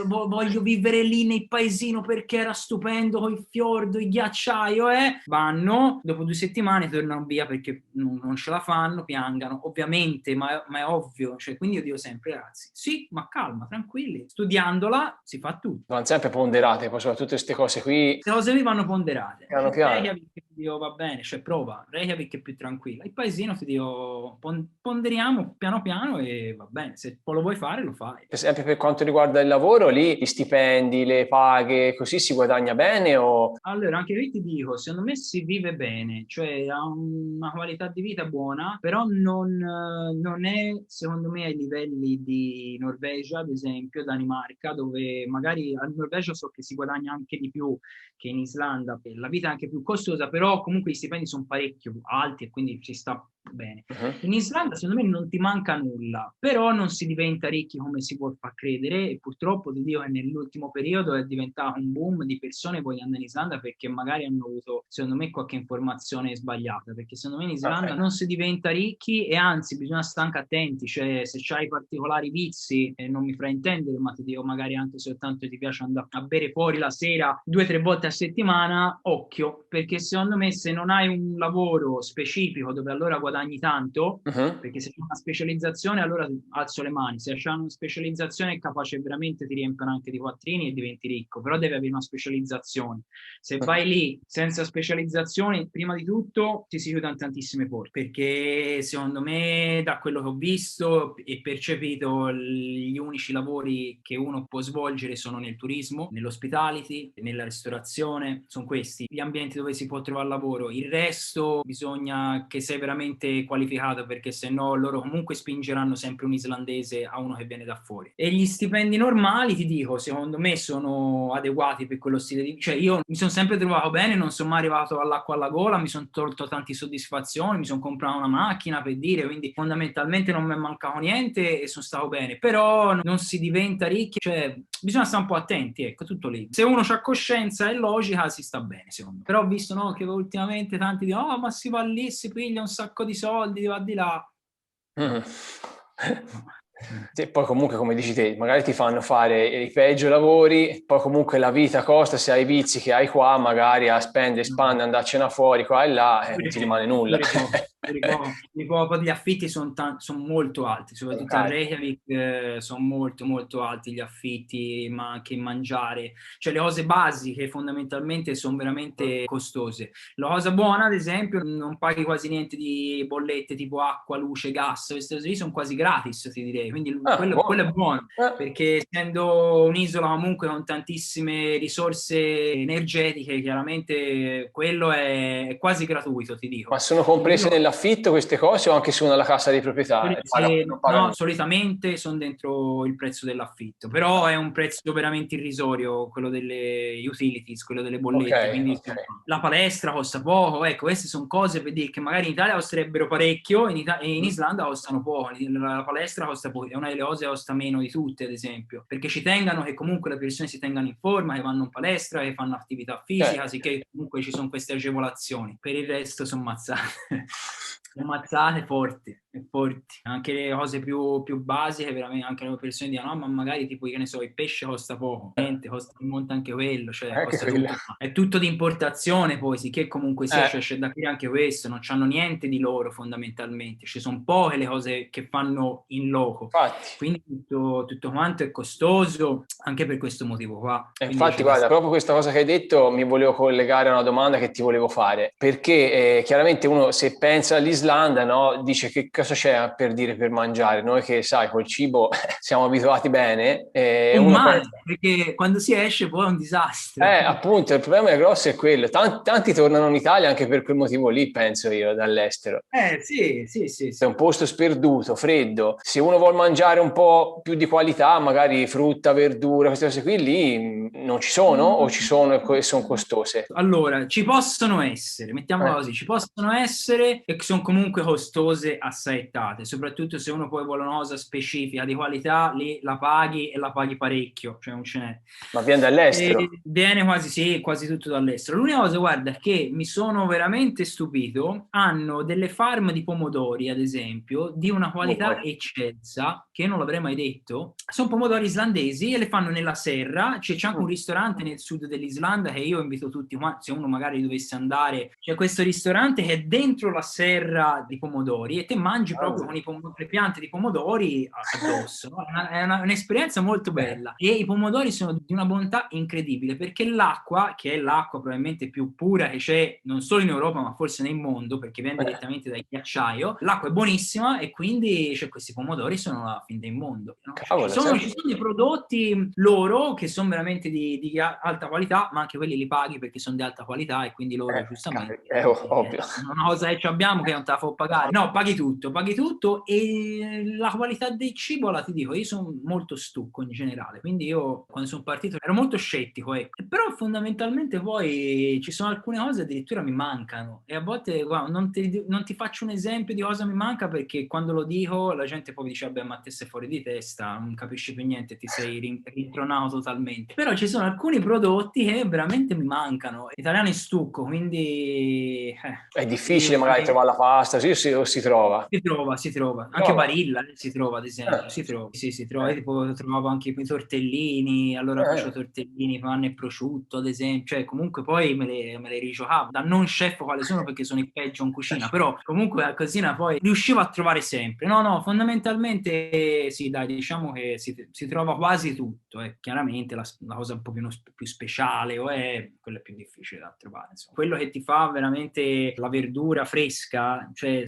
B: voglio vivere lì nel paesino perché era stupendo con il fiordo, il ghiacciaio, vanno, dopo 2 settimane tornano via perché non ce la fanno, piangano, ovviamente, ma è ovvio, cioè, quindi io dico sempre, ragazzi, sì, ma calma, tranquilli, studiandola si fa tutto.
A: Vanno sempre ponderate, poi soprattutto queste cose qui.
B: Queste cose qui vanno ponderate.
A: Piano piano.
B: Reykjavik ti dico va bene, cioè prova, Reykjavik è più tranquilla, il paesino ti dico ponderiamo piano piano e va bene, se poi lo vuoi fare lo fai.
A: Per esempio per quanto riguarda il lavoro, lì gli stipendi, le paghe, così si guadagna bene o...
B: Allora, anche qui ti dico, secondo me si vive bene, cioè ha una qualità di vita buona, però non è, secondo me, ai livelli di Norvegia, ad esempio, Danimarca, dove magari a Norvegia so che si guadagna anche di più che in Islanda, la vita è anche più costosa, però comunque i stipendi sono parecchio alti e quindi ci sta bene. In Islanda secondo me non ti manca nulla, però non si diventa ricchi come si vuol far credere e purtroppo ti dico che nell'ultimo periodo è diventato un boom di persone che vogliono andare in Islanda perché magari hanno avuto secondo me qualche informazione sbagliata, perché secondo me in Islanda non si diventa ricchi e anzi bisogna stare anche attenti, cioè se c'hai particolari vizi non mi fraintendere, ma ti dico magari anche soltanto ti piace andare a bere fuori la sera 2 o 3 volte a settimana, occhio, perché secondo secondo me se non hai un lavoro specifico dove allora guadagni tanto,
A: Mhm.
B: perché se c'è una specializzazione allora alzo le mani, se c'è una specializzazione è capace veramente ti riempiono anche di quattrini e diventi ricco, però devi avere una specializzazione. Se vai lì senza specializzazione, prima di tutto ti si chiudono tantissime porte, perché secondo me da quello che ho visto e percepito gli unici lavori che uno può svolgere sono nel turismo, nell'hospitality, nella ristorazione, sono questi gli ambienti dove si può trovare lavoro. Il resto bisogna che sei veramente qualificato, perché se no loro comunque spingeranno sempre un islandese a uno che viene da fuori. E gli stipendi normali, ti dico, secondo me sono adeguati per quello stile di... Cioè io mi sono sempre trovato bene, non sono mai arrivato all'acqua alla gola, mi sono tolto tante soddisfazioni, mi sono comprato una macchina per dire, quindi fondamentalmente non mi è mancato niente e sono stato bene, però non si diventa ricchi, cioè bisogna stare un po' attenti, ecco, tutto lì. Se uno ha coscienza e logica si sta bene, secondo me. Però ho visto, no, che ultimamente tanti dicono, oh, ma si va lì, si piglia un sacco di soldi, va di là.
A: Mm. Sì, poi comunque come dici te, magari ti fanno fare i peggio lavori, poi comunque la vita costa, se hai i vizi che hai qua, magari a spendere, spande, andarcene fuori qua e là, non ti rimane nulla.
B: Poi gli affitti sono molto alti, soprattutto a Reykjavik sono molto molto alti gli affitti, ma anche mangiare, cioè le cose basiche fondamentalmente sono veramente costose. La cosa buona, ad esempio, non paghi quasi niente di bollette tipo acqua, luce, gas, queste cose lì sono quasi gratis, ti direi, quindi quello è buono, perché essendo un'isola comunque con tantissime risorse energetiche, chiaramente quello è quasi gratuito, ti dico.
A: Ma sono comprese nell'affitto queste cose o anche sono nella cassa di proprietà?
B: No, solitamente sono dentro il prezzo dell'affitto, però è un prezzo veramente irrisorio, quello delle utilities, quello delle bollette, quindi la palestra costa poco, ecco, queste sono cose per dire che magari in Italia costerebbero parecchio, e in Islanda costano poco, la palestra costa poco, è una delle cose che costa meno di tutte, ad esempio, perché ci tengano che comunque le persone si tengano in forma, che vanno in palestra, che fanno attività fisica, sicché comunque ci sono queste agevolazioni, per il resto sono mazzate. Mazzate forti, forti, anche le cose più basiche, veramente anche le persone dicono no, ma magari tipo, che ne so, il pesce costa poco, niente, monta anche quello, cioè costa tutto, è tutto di importazione poi, sì che comunque sia, cioè, c'è da dire anche questo, non c'hanno niente di loro fondamentalmente, ci sono poche le cose che fanno in loco, quindi tutto quanto è costoso anche per questo motivo qua.
A: Infatti guarda, proprio questa cosa che hai detto mi volevo collegare a una domanda che ti volevo fare, perché chiaramente uno se pensa all'Islanda, no, dice che cosa c'è per dire per mangiare, noi che sai col cibo siamo abituati bene,
B: perché quando si esce poi è un disastro.
A: Appunto, il problema è grosso è quello, tanti tornano in Italia anche per quel motivo lì, penso io, dall'estero.
B: Sì.
A: È un posto sperduto, freddo, se uno vuole mangiare un po' più di qualità, magari frutta, verdura, queste cose qui lì non ci sono o ci sono e sono costose?
B: Allora, ci possono essere, mettiamola così, ci possono essere e sono comunque costose assaettate, soprattutto se uno poi vuole una cosa specifica di qualità, lì la paghi e la paghi parecchio, cioè non ce n'è.
A: Ma viene dall'estero?
B: Viene quasi tutto dall'estero. L'unica cosa, guarda, che mi sono veramente stupito, hanno delle farm di pomodori, ad esempio, di una qualità eccelsa, che non l'avrei mai detto. Sono pomodori islandesi e le fanno nella serra, c'è anche un ristorante nel sud dell'Islanda che io invito tutti, se uno magari dovesse andare, c'è questo ristorante che è dentro la serra di pomodori e te mangi proprio con le piante di pomodori addosso, no? È un'esperienza molto bella e i pomodori sono di una bontà incredibile, perché l'acqua, che è l'acqua probabilmente più pura che c'è non solo in Europa ma forse nel mondo, perché viene direttamente dal ghiacciaio, l'acqua è buonissima e quindi questi pomodori sono la fin del mondo, no? Ci sono dei prodotti loro che sono veramente di alta qualità, ma anche quelli li paghi perché sono di alta qualità e quindi loro giustamente
A: è ovvio.
B: Una cosa che abbiamo che non te la fa pagare, no, paghi tutto e la qualità del cibo, la ti dico, io sono molto stucco in generale, quindi io quando sono partito ero molto scettico, però fondamentalmente poi ci sono alcune cose addirittura mi mancano e a volte guarda, non ti faccio un esempio di cosa mi manca, perché quando lo dico la gente poi dice vabbè, ma te sei fuori di testa, non capisci più niente, ti sei rintronato totalmente, però ci sono alcuni prodotti che veramente mi mancano. L'italiano è stucco, quindi
A: è difficile magari trovare la pasta, sì, si trova.
B: Si trova. Anche Barilla si trova, ad esempio, si trova. Sì, si trova. Tipo, trovavo anche i tortellini, allora facevo tortellini, panna e prosciutto, ad esempio. Cioè, comunque poi me le rigiocavo. Da non chef quale sono, perché sono il peggio in cucina, però comunque la cucina poi riuscivo a trovare sempre. No, fondamentalmente sì, dai, diciamo che si trova quasi tutto. Chiaramente la cosa un po' più speciale quella è più difficile da trovare. Insomma. Quello che ti fa veramente la verdura fresca, cioè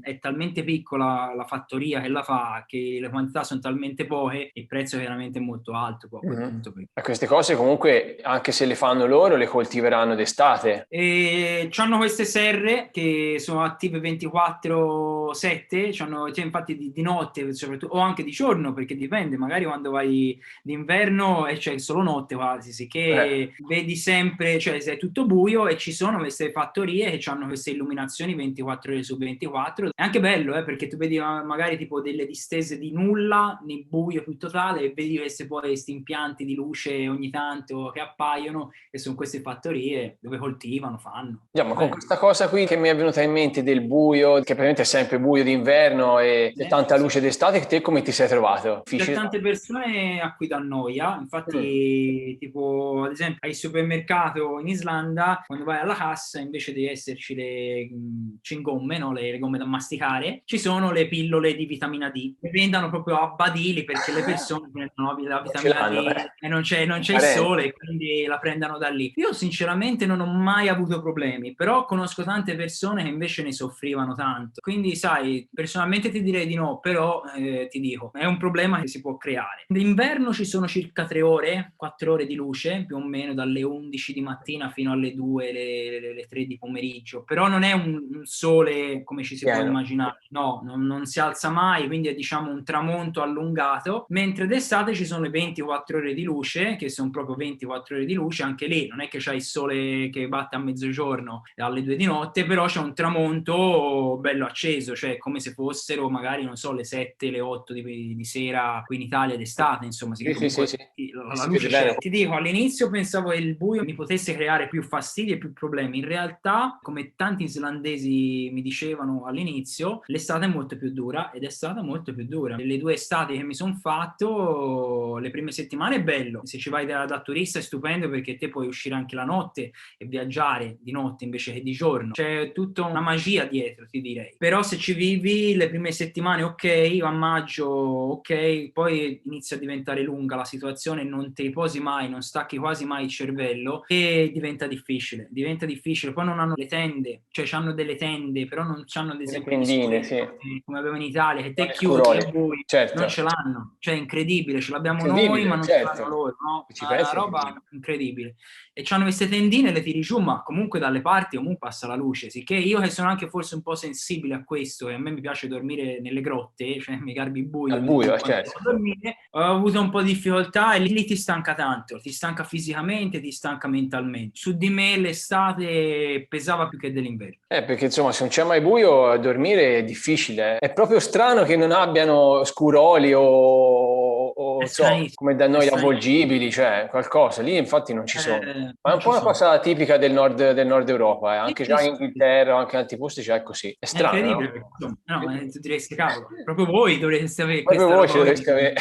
B: è talmente piccola la fattoria che la fa, che le quantità sono talmente poche, il prezzo è veramente molto alto. Poi, a quel punto.
A: E queste cose comunque, anche se le fanno loro, le coltiveranno d'estate.
B: E c'hanno queste serre che sono attive 24/7, cioè, infatti di notte soprattutto, o anche di giorno, perché dipende, magari quando vai d'inverno e c'è solo notte quasi, sì, che vedi sempre, cioè è tutto buio e ci sono queste fattorie che hanno queste illuminazioni 24 ore su 24. È anche bello, perché tu vedi magari tipo delle distese di nulla, nel buio più totale, e vedi questi impianti di luce ogni tanto che appaiono, e sono queste fattorie dove coltivano, fanno.
A: Ma con questa cosa qui che mi è venuta in mente del buio, che praticamente è sempre buio d'inverno e tanta luce d'estate, te come ti sei trovato?
B: C'è tante persone a cui dà noia, infatti tipo ad esempio al supermercato in Islanda, quando vai alla cassa invece di esserci le cingomme, no? le gomme da masticare, ci sono le pillole di vitamina D, che vendono proprio a badili perché le persone prendono la vitamina D e non c'è il sole, quindi la prendono da lì. Io sinceramente non ho mai avuto problemi, però conosco tante persone che invece ne soffrivano tanto, quindi sai, personalmente ti direi di no, però ti dico, è un problema che si può creare. D'inverno ci sono circa 4 ore di luce, più o meno dalle 11 di mattina fino alle 2, le 3 di pomeriggio, però non è un sole come ci si può immaginare, no, non si alza mai, quindi è diciamo un tramonto allungato, mentre d'estate ci sono le 24 ore di luce, che sono proprio 24 ore di luce, anche lì non è che c'è il sole che batte a mezzogiorno e alle 2 di notte, però c'è un tramonto bello acceso, cioè come se fossero magari, non so, le 7, le 8 di sera qui in Italia d'estate, insomma,
A: sì.
B: La luce c'è. Ti dico, all'inizio pensavo che il buio mi potesse creare più fastidi e più problemi, in realtà, come tanti islandesi mi dicevano all'inizio, l'estate è molto più dura ed è stata molto più dura. Le 2 estati che mi sono fatto, le prime settimane è bello, se ci vai da turista è stupendo perché te puoi uscire anche la notte e viaggiare di notte invece che di giorno, c'è tutta una magia dietro, ti direi. Però se ci vivi le prime settimane ok, a maggio ok, poi inizia a diventare lunga la situazione, non ti riposi mai, non stacchi quasi mai il cervello e diventa difficile, poi non hanno le tende, cioè hanno delle tende però non hanno ad esempio le scuole come abbiamo in Italia, che te chiudi e buio, non ce l'hanno, cioè è incredibile, ce l'abbiamo noi ma non ce l'hanno loro, no? Una roba incredibile. E c'hanno queste tendine, le tiri giù, ma comunque dalle parti comunque passa la luce, sicché io che sono anche forse un po' sensibile a questo e a me mi piace dormire nelle grotte, cioè mi garbi il buio, dormire, ho avuto un po' di difficoltà e lì ti stanca tanto, ti stanca fisicamente, ti stanca mentalmente. Su di me l'estate pesava più che dell'inverno.
A: Perché insomma se non c'è mai buio dormire è difficile. È proprio strano che non abbiano scuroli o so, come da noi avvolgibili, cioè qualcosa. Lì infatti non ci sono. Ma è un po' una cosa tipica del nord Europa, anche già in Inghilterra, anche in altri posti c'è così. È strano,
B: incredibile, no? Tu diresti, cavolo, proprio voi dovreste avere
A: proprio voi ce dovreste avere.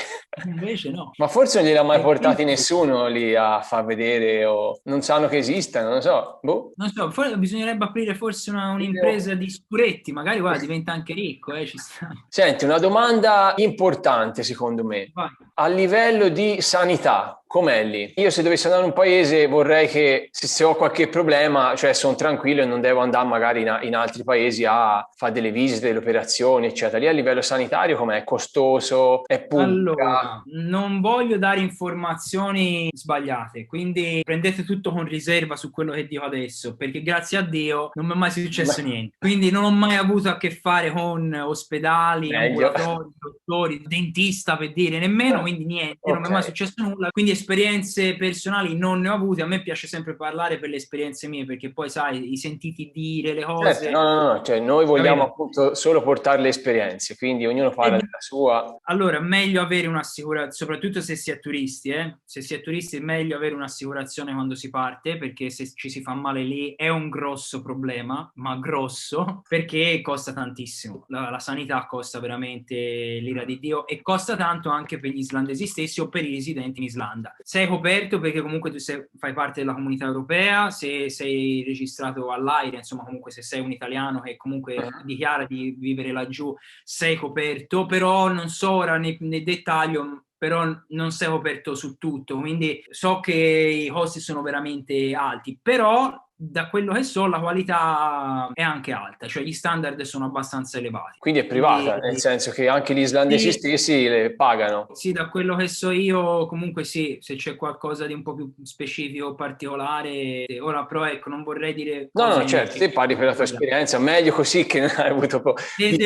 B: Invece no.
A: Ma forse non gliel'ha mai portati nessuno lì a far vedere o non sanno che esistano, non so.
B: Non so, bisognerebbe aprire forse un'impresa di scuretti, magari guarda, diventa anche ricco, ci sta.
A: Senti, una domanda importante secondo me.
B: Vai.
A: A livello di sanità, com'è lì? Io se dovessi andare in un paese vorrei che se ho qualche problema, cioè sono tranquillo e non devo andare magari in altri paesi a fare delle visite, delle operazioni, eccetera. Lì a livello sanitario com'è? È costoso? È pubblica?
B: Allora, non voglio dare informazioni sbagliate, quindi prendete tutto con riserva su quello che dico adesso, perché grazie a Dio non mi è mai successo niente. Quindi non ho mai avuto a che fare con ospedali, ambulatori, dottori, dentista per dire, nemmeno, quindi niente, non mi è mai successo nulla, quindi esperienze personali non ne ho avute, a me piace sempre parlare per le esperienze mie, perché poi sai, i sentiti dire le cose...
A: Certo, no, cioè noi vogliamo appunto solo portare le esperienze, quindi ognuno parla della sua.
B: Allora, meglio avere un'assicurazione, soprattutto se si è turisti, se si è turisti è meglio avere un'assicurazione quando si parte, perché se ci si fa male lì è un grosso problema, ma grosso, perché costa tantissimo. La sanità costa veramente l'ira di Dio, e costa tanto anche per gli islandesi stessi o per i residenti in Islanda. Sei coperto perché comunque tu fai parte della comunità europea, se sei registrato all'AIRE, insomma comunque se sei un italiano che comunque dichiara di vivere laggiù, sei coperto, però non so ora nel dettaglio, però non sei coperto su tutto, quindi so che i costi sono veramente alti, però da quello che so la qualità è anche alta, cioè gli standard sono abbastanza elevati.
A: Quindi è privata, nel senso che anche gli islandesi stessi le pagano.
B: Sì, da quello che so io, comunque sì, se c'è qualcosa di un po' più specifico o particolare, ora però ecco, non vorrei dire cose...
A: No, certo, te parli per la tua esperienza, meglio così che non hai avuto...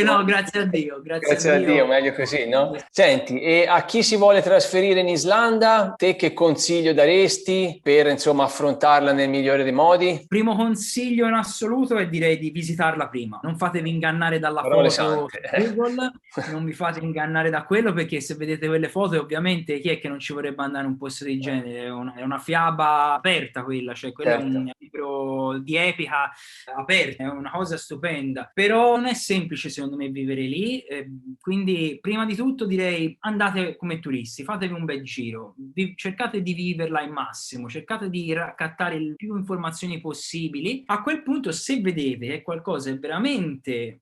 B: No, grazie a Dio,
A: grazie a Dio, meglio così, no? Senti, e a chi si vuole trasferire in Islanda, te che consiglio daresti per, insomma, affrontarla nel migliore dei modi?
B: Primo consiglio in assoluto è direi di visitarla prima. Non fatevi ingannare dalla
A: Parole
B: foto
A: sante.
B: su Google, non vi fate ingannare da quello, perché se vedete quelle foto, ovviamente chi è che non ci vorrebbe andare in un posto del genere? È una fiaba aperta quella, cioè quello
A: Certo.
B: è un libro di epica aperta, è una cosa stupenda. Però non è semplice secondo me vivere lì, quindi prima di tutto direi andate come turisti, fatevi un bel giro, cercate di viverla al massimo, cercate di raccattare il più informazioni possibili. A quel punto, se vedete che qualcosa è veramente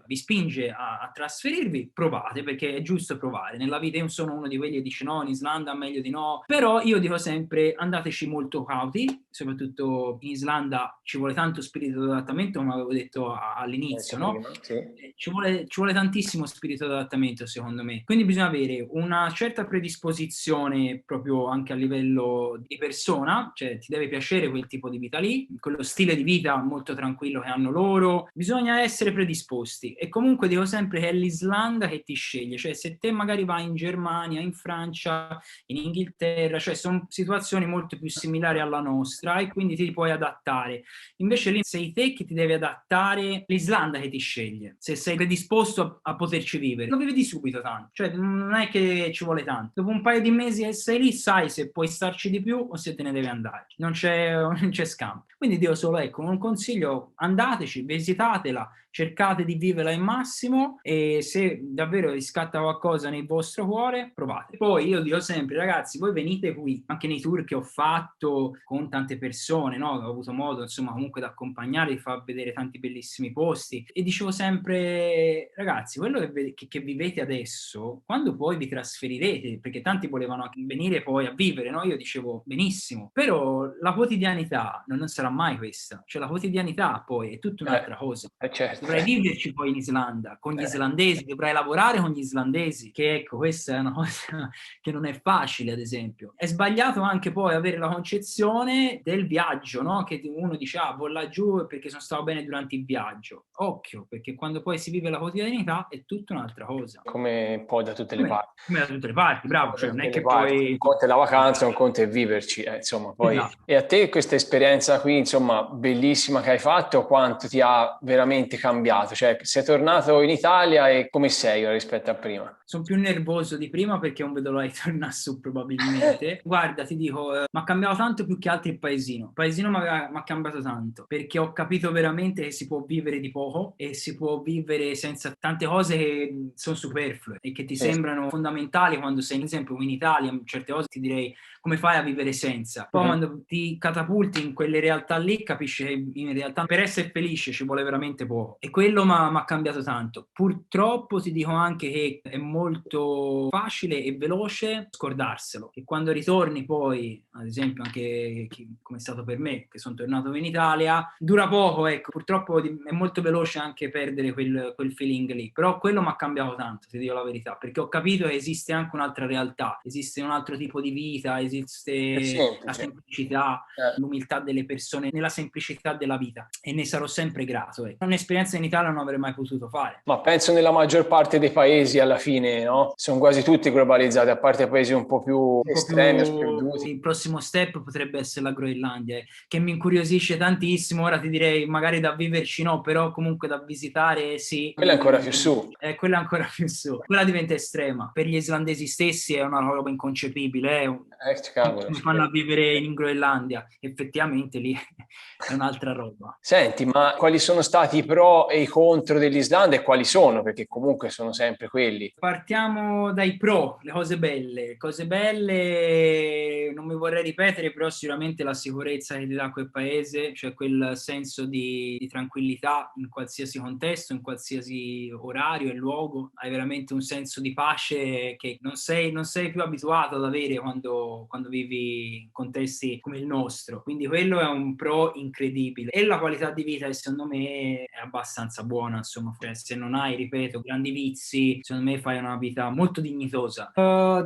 B: vi spinge a trasferirvi, provate, perché è giusto provare. Nella vita io sono uno di quelli che dice no, in Islanda meglio di no, però io dico sempre andateci molto cauti, soprattutto in Islanda ci vuole tanto spirito di adattamento, come avevo detto all'inizio, no?
A: Sì.
B: Ci vuole tantissimo spirito di adattamento, secondo me, quindi bisogna avere una certa predisposizione proprio anche a livello di persona, cioè ti deve piacere quel tipo di vita lì, quello stile di vita molto tranquillo che hanno loro, bisogna essere predisposti. E comunque dico sempre che è l'Islanda che ti sceglie, cioè se te magari vai in Germania, in Francia, in Inghilterra, cioè sono situazioni molto più similari alla nostra e quindi ti puoi adattare. Invece lì sei te che ti devi adattare, l'Islanda che ti sceglie, se sei predisposto a poterci vivere. Lo vedi subito tanto, cioè non è che ci vuole tanto. Dopo un paio di mesi che sei lì, sai se puoi starci di più o se te ne devi andare. Non c'è scampo. Quindi dico solo, ecco, un consiglio, andateci, visitatela, cercate di viverla al massimo e se davvero vi scatta qualcosa nel vostro cuore, provate. Poi io dico sempre, ragazzi, voi venite qui, anche nei tour che ho fatto con tante persone, no? Ho avuto modo, insomma, comunque di accompagnare, di far vedere tanti bellissimi posti e dicevo sempre, ragazzi, quello che vivete adesso, quando poi vi trasferirete, perché tanti volevano venire poi a vivere, no? Io dicevo, benissimo, però la quotidianità non sarà mai questa, cioè la quotidianità poi è tutta un'altra cosa.
A: Certo.
B: Dovrai viverci poi in Islanda, con gli islandesi, dovrai lavorare con gli islandesi, che ecco, questa è una cosa che non è facile, ad esempio. È sbagliato anche poi avere la concezione del viaggio, no? Che uno dice, ah, vado laggiù perché sono stato bene durante il viaggio. Occhio, perché quando poi si vive la quotidianità è tutta un'altra cosa.
A: Come poi da tutte le parti.
B: Come da tutte le parti, bravo, cioè non è che
A: poi... Un conto è la vacanza, un conto è viverci, insomma, poi...
B: Esatto.
A: E a te questa esperienza qui, insomma, bellissima che hai fatto, quanto ti ha veramente cambiato? Cioè, sei tornato in Italia e come sei rispetto a prima?
B: Sono più nervoso di prima perché non vedo l'ora di tornare su probabilmente. Guarda, ti dico, mi ha cambiato tanto più che altro il paesino. Il paesino mi ha cambiato tanto perché ho capito veramente che si può vivere di poco e si può vivere senza tante cose che sono superflue e che ti sembrano fondamentali quando sei, ad esempio, in Italia, certe cose ti direi come fai a vivere senza. Poi quando ti catapulti in quelle realtà lì capisci che in realtà per essere felice ci vuole veramente poco e quello mi ha cambiato tanto. Purtroppo ti dico anche che è molto facile e veloce scordarselo, che quando ritorni poi, ad esempio anche come è stato per me, che sono tornato in Italia, dura poco, ecco, purtroppo è molto veloce anche perdere quel feeling lì, però quello mi ha cambiato tanto, ti dico la verità, perché ho capito che esiste anche un'altra realtà, esiste un altro tipo di vita, esiste la semplicità, l'umiltà delle persone, nella semplicità della vita, e ne sarò sempre grato. Un'esperienza in Italia non avrei mai potuto fare.
A: Ma penso nella maggior parte dei paesi alla fine, no? Sono quasi tutti globalizzati, a parte paesi un po' più estremi o sperduti.
B: Il prossimo step potrebbe essere la Groenlandia, che mi incuriosisce tantissimo. Ora ti direi magari da viverci no, però comunque da visitare sì.
A: Quella è ancora più su.
B: Quella è ancora più su. Quella diventa estrema. Per gli islandesi stessi è una roba inconcepibile.
A: Cavolo,
B: Come fanno a vivere in Groenlandia? Effettivamente lì è un'altra roba.
A: Senti, ma quali sono stati i pro e i contro dell'Islanda e quali sono? Perché comunque sono sempre quelli.
B: Partiamo dai pro, le cose belle. Cose belle, non mi vorrei ripetere, però sicuramente la sicurezza che ti dà quel paese, cioè quel senso di tranquillità in qualsiasi contesto, in qualsiasi orario e luogo. Hai veramente un senso di pace che non sei più abituato ad avere quando vivi in contesti come il nostro. Quindi quello è un pro incredibile. E la qualità di vita, secondo me, è abbastanza buona, insomma. Cioè, se non hai, ripeto, grandi vizi, secondo me fai una vita molto dignitosa.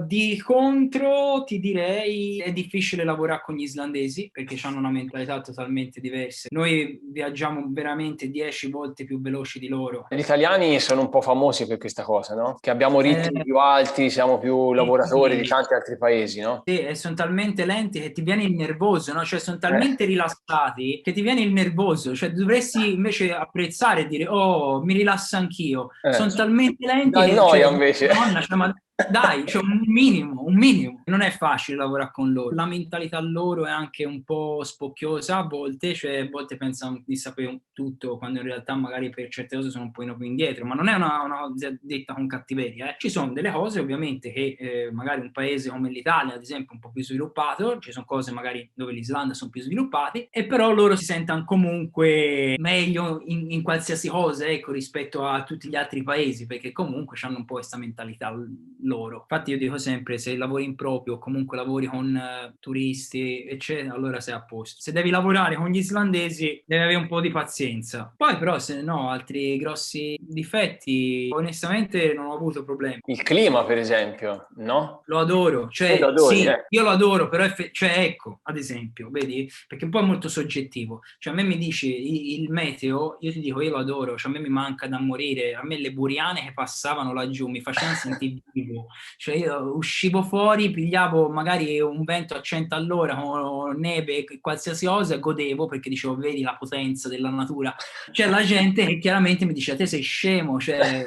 B: Di contro, ti direi, è difficile lavorare con gli islandesi perché hanno una mentalità totalmente diversa. Noi viaggiamo veramente 10 volte più veloci di loro.
A: Gli italiani sono un po' famosi per questa cosa, no? Che abbiamo ritmi più alti, siamo più lavoratori di tanti altri paesi, no?
B: Sì, e sono talmente lenti che ti viene il nervoso, no? Cioè sono talmente rilassati che ti viene il nervoso, cioè dovresti invece apprezzare e dire oh, mi rilasso anch'io. Sono talmente lenti
A: da
B: che
A: noia invece.
B: Madonna, cioè, ma dai, cioè un minimo. Non è facile lavorare con loro. La mentalità loro è anche un po' spocchiosa a volte, cioè a volte pensano di sapere tutto, quando in realtà magari per certe cose sono un po' più indietro, ma non è una detta con cattiveria. Ci sono delle cose ovviamente che magari un paese come l'Italia, ad esempio, un po' più sviluppato, ci sono cose magari dove l'Islanda sono più sviluppati, e però loro si sentono comunque meglio in qualsiasi cosa, ecco, rispetto a tutti gli altri paesi, perché comunque hanno un po' questa mentalità loro. Infatti io dico sempre, se lavori in proprio o comunque lavori con turisti eccetera, allora sei a posto. Se devi lavorare con gli islandesi devi avere un po' di pazienza. Poi però se no altri grossi difetti onestamente non ho avuto problemi.
A: Il clima per esempio, no?
B: Lo adoro, cioè
A: lo adori,
B: sì, io lo adoro, però cioè ecco, ad esempio, vedi, perché poi è molto soggettivo, cioè a me mi dici il meteo, io ti dico io lo adoro, cioè a me mi manca da morire, a me le buriane che passavano laggiù mi facevano sentire vivo, cioè io uscivo fuori, pigliavo magari un vento a 100 all'ora con neve, qualsiasi cosa, e godevo perché dicevo vedi la potenza della natura. C'è la gente che chiaramente mi dice te sei scemo, cioè,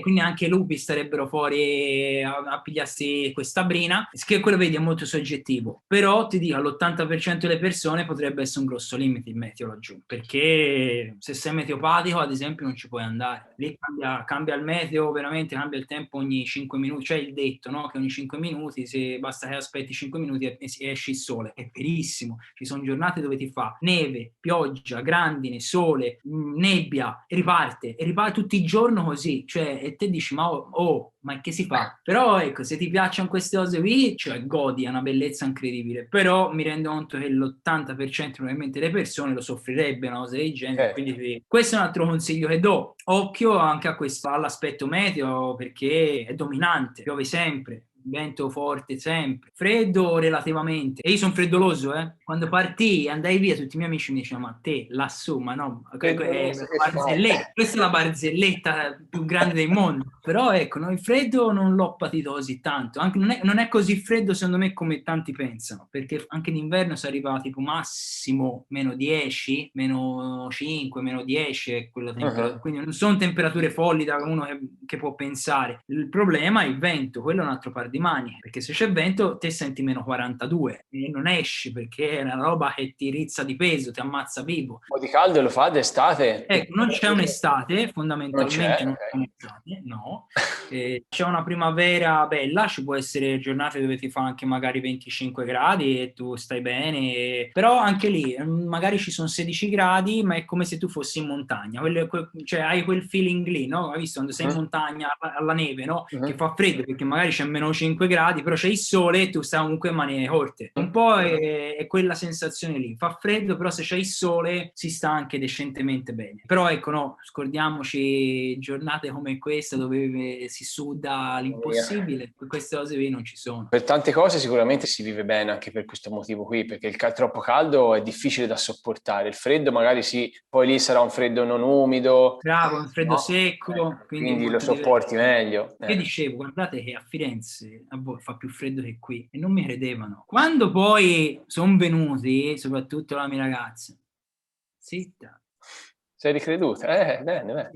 B: quindi anche i lupi starebbero fuori a pigliarsi questa brina, che quello vedi è molto soggettivo, però ti dico all'80% delle persone potrebbe essere un grosso limite il meteo laggiù, perché se sei meteopatico ad esempio non ci puoi andare, lì cambia il meteo, veramente cambia il tempo ogni 5 minuti, c'è il detto, no? Che ogni 5 minuti, se basta che aspetti 5 minuti e esci il sole, è verissimo, ci sono giornate dove ti fa neve, pioggia, grandine, sole, nebbia, e riparte tutti i giorni così, cioè, e te dici ma che si fa? Però ecco, se ti piacciono queste cose qui, cioè godi, è una bellezza incredibile, però mi rendo conto che l'80% probabilmente delle persone lo soffrirebbe una cosa del genere, quindi questo è un altro consiglio che do. Occhio anche a questo, all'aspetto meteo, perché è dominante, piove sempre, vento forte sempre, freddo relativamente, e io sono freddoloso, quando partì andai via tutti i miei amici mi dicevano ma te lassù, ma no, barzelletta, questa è la barzelletta più grande del mondo, però ecco, no, il freddo non l'ho patito così tanto, anche non è così freddo secondo me come tanti pensano, perché anche d'inverno si arriva tipo massimo meno 10, meno 5, meno 10 è quella temperatura, quindi non sono temperature folli da uno che può pensare. Il problema è il vento, quello è un altro par di mani, perché se c'è vento te senti meno 42 e non esci perché è una roba che ti rizza di peso, ti ammazza vivo.
A: Un po' di caldo lo fa d'estate?
B: Ecco, non c'è un'estate, fondamentalmente non c'è un'estate, no. C'è una primavera bella, ci può essere giornate dove ti fa anche magari 25 gradi e tu stai bene, però anche lì magari ci sono 16 gradi, ma è come se tu fossi in montagna, cioè hai quel feeling lì, no? Hai visto quando sei in montagna alla neve, no? Che fa freddo perché magari c'è meno 5 5 gradi, però c'è il sole e tu stai comunque in maniere corte. Un po' è quella sensazione lì. Fa freddo, però se c'è il sole si sta anche decentemente bene. Però ecco, no, scordiamoci giornate come questa dove si suda l'impossibile, queste cose qui non ci sono.
A: Per tante cose sicuramente si vive bene anche per questo motivo qui, perché il troppo caldo è difficile da sopportare, il freddo magari sì, poi lì sarà un freddo non umido,
B: Bravo, un freddo
A: no?
B: secco,
A: Quindi lo
B: molto
A: sopporti
B: diverso.
A: meglio.
B: Io dicevo, guardate che a Firenze a voi fa più freddo che qui, e non mi credevano. Quando poi sono venuti, soprattutto la mia ragazza, zitta,
A: Sei ricreduta? Bene, bene.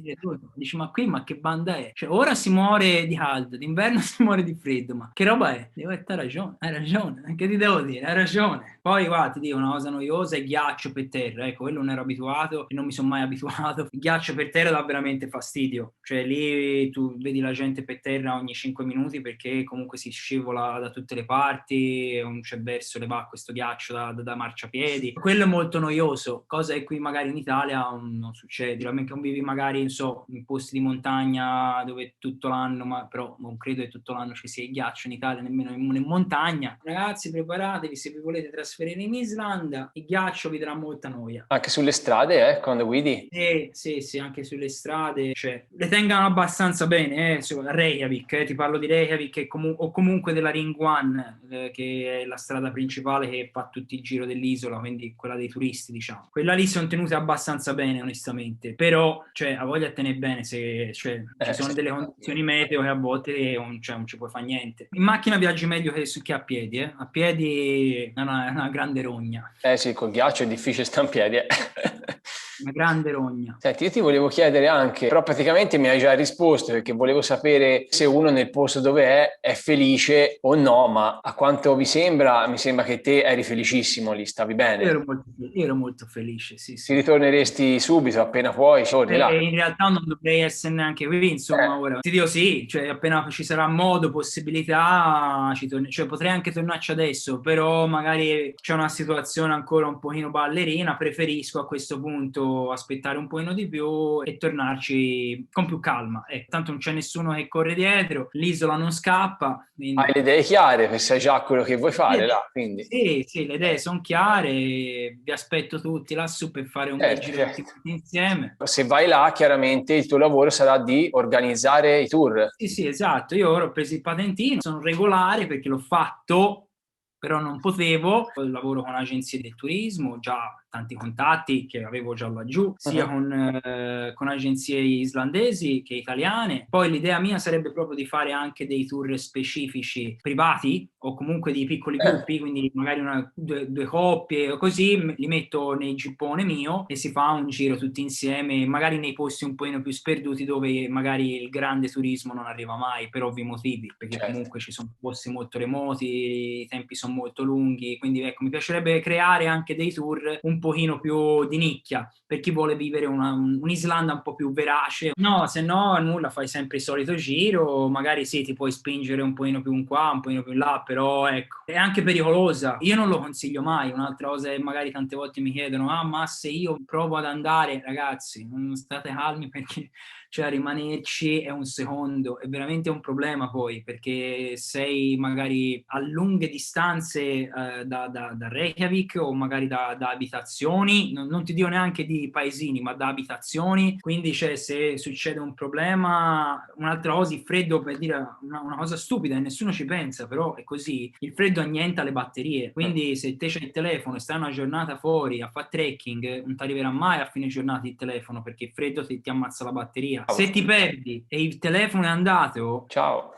B: dici, ma qui ma che banda è? Cioè, ora si muore di caldo, d'inverno si muore di freddo, ma che roba è? Dico, t'hai ragione, hai ragione, che ti devo dire, hai ragione. Poi guarda, ti dico una cosa noiosa, è ghiaccio per terra, ecco, quello non ero abituato e non mi sono mai abituato. Il ghiaccio per terra dà veramente fastidio, cioè lì tu vedi la gente per terra ogni 5 minuti perché comunque si scivola da tutte le parti, non c'è verso, le va questo ghiaccio da marciapiedi. Quello è molto noioso, cosa che qui magari in Italia non succede, a meno che non vivi magari, non so, in posti di montagna dove tutto l'anno, ma però non credo che tutto l'anno ci sia il ghiaccio in Italia, nemmeno in montagna. Ragazzi, preparatevi, se vi volete trasferire in Islanda, il ghiaccio vi darà molta noia.
A: Anche sulle strade, quando guidi?
B: Sì, anche sulle strade, cioè, le tengano abbastanza bene, Reykjavik, ti parlo di Reykjavik o comunque della Ring One, che è la strada principale che fa tutto il giro dell'isola, quindi quella dei turisti, diciamo. Quella lì sono tenute abbastanza bene, onestamente, però, cioè, a voglia tenere bene, se, cioè, ci sono delle condizioni meteo che a volte non ci puoi fare niente. In macchina viaggi meglio che a piedi, a piedi è una grande rogna.
A: Sì, col ghiaccio è difficile stare in piedi.
B: Una grande rogna.
A: Senti, io ti volevo chiedere anche, però praticamente mi hai già risposto perché volevo sapere se uno nel posto dove è felice o no, ma a quanto mi sembra che te eri felicissimo lì, stavi bene.
B: Io ero molto felice, sì.
A: Ti ritorneresti subito, appena puoi, torni là.
B: In realtà non dovrei essere neanche qui, insomma, ora. Ti dico sì, cioè appena ci sarà modo, possibilità, cioè potrei anche tornarci adesso, però magari c'è una situazione ancora un pochino ballerina, preferisco a questo punto aspettare un pochino di più e tornarci con più calma. Tanto non c'è nessuno che corre dietro, l'isola non scappa. Quindi...
A: Hai le idee chiare, perché sai già quello che vuoi fare là, quindi.
B: Sì, le idee sono chiare, vi aspetto tutti lassù per fare un bel giro tutti insieme.
A: Se vai là, chiaramente il tuo lavoro sarà di organizzare i tour.
B: Sì, esatto. Io ora ho preso il patentino, sono regolare perché l'ho fatto, però non potevo. Poi lavoro con agenzie del turismo, già tanti contatti che avevo già laggiù, sia con agenzie islandesi che italiane. Poi l'idea mia sarebbe proprio di fare anche dei tour specifici privati o comunque di piccoli gruppi, quindi magari due coppie o così, li metto nel gippone mio e si fa un giro tutti insieme, magari nei posti un pochino più sperduti dove magari il grande turismo non arriva mai per ovvi motivi, perché comunque ci sono posti molto remoti, i tempi sono molto lunghi, quindi ecco, mi piacerebbe creare anche dei tour un pochino più di nicchia per chi vuole vivere un'Islanda un po' più verace. No, se no nulla, fai sempre il solito giro, magari sì, ti puoi spingere un pochino più in qua, un pochino più in là, però ecco, è anche pericolosa. Io non lo consiglio mai. Un'altra cosa che magari tante volte mi chiedono, ma se io provo ad andare, ragazzi, non state calmi perché cioè rimanerci è un secondo, è veramente un problema poi, perché sei magari a lunghe distanze da Reykjavik o magari da abitazioni, non ti dico neanche di paesini, ma da abitazioni, quindi cioè, se succede un problema, un'altra cosa, il freddo, per dire una cosa stupida e nessuno ci pensa, però è così, il freddo annienta le batterie, quindi se te c'hai il telefono e stai una giornata fuori a fare trekking, non ti arriverà mai a fine giornata il telefono, perché il freddo ti ammazza la batteria. Se ti perdi e il telefono è andato,
A: ciao.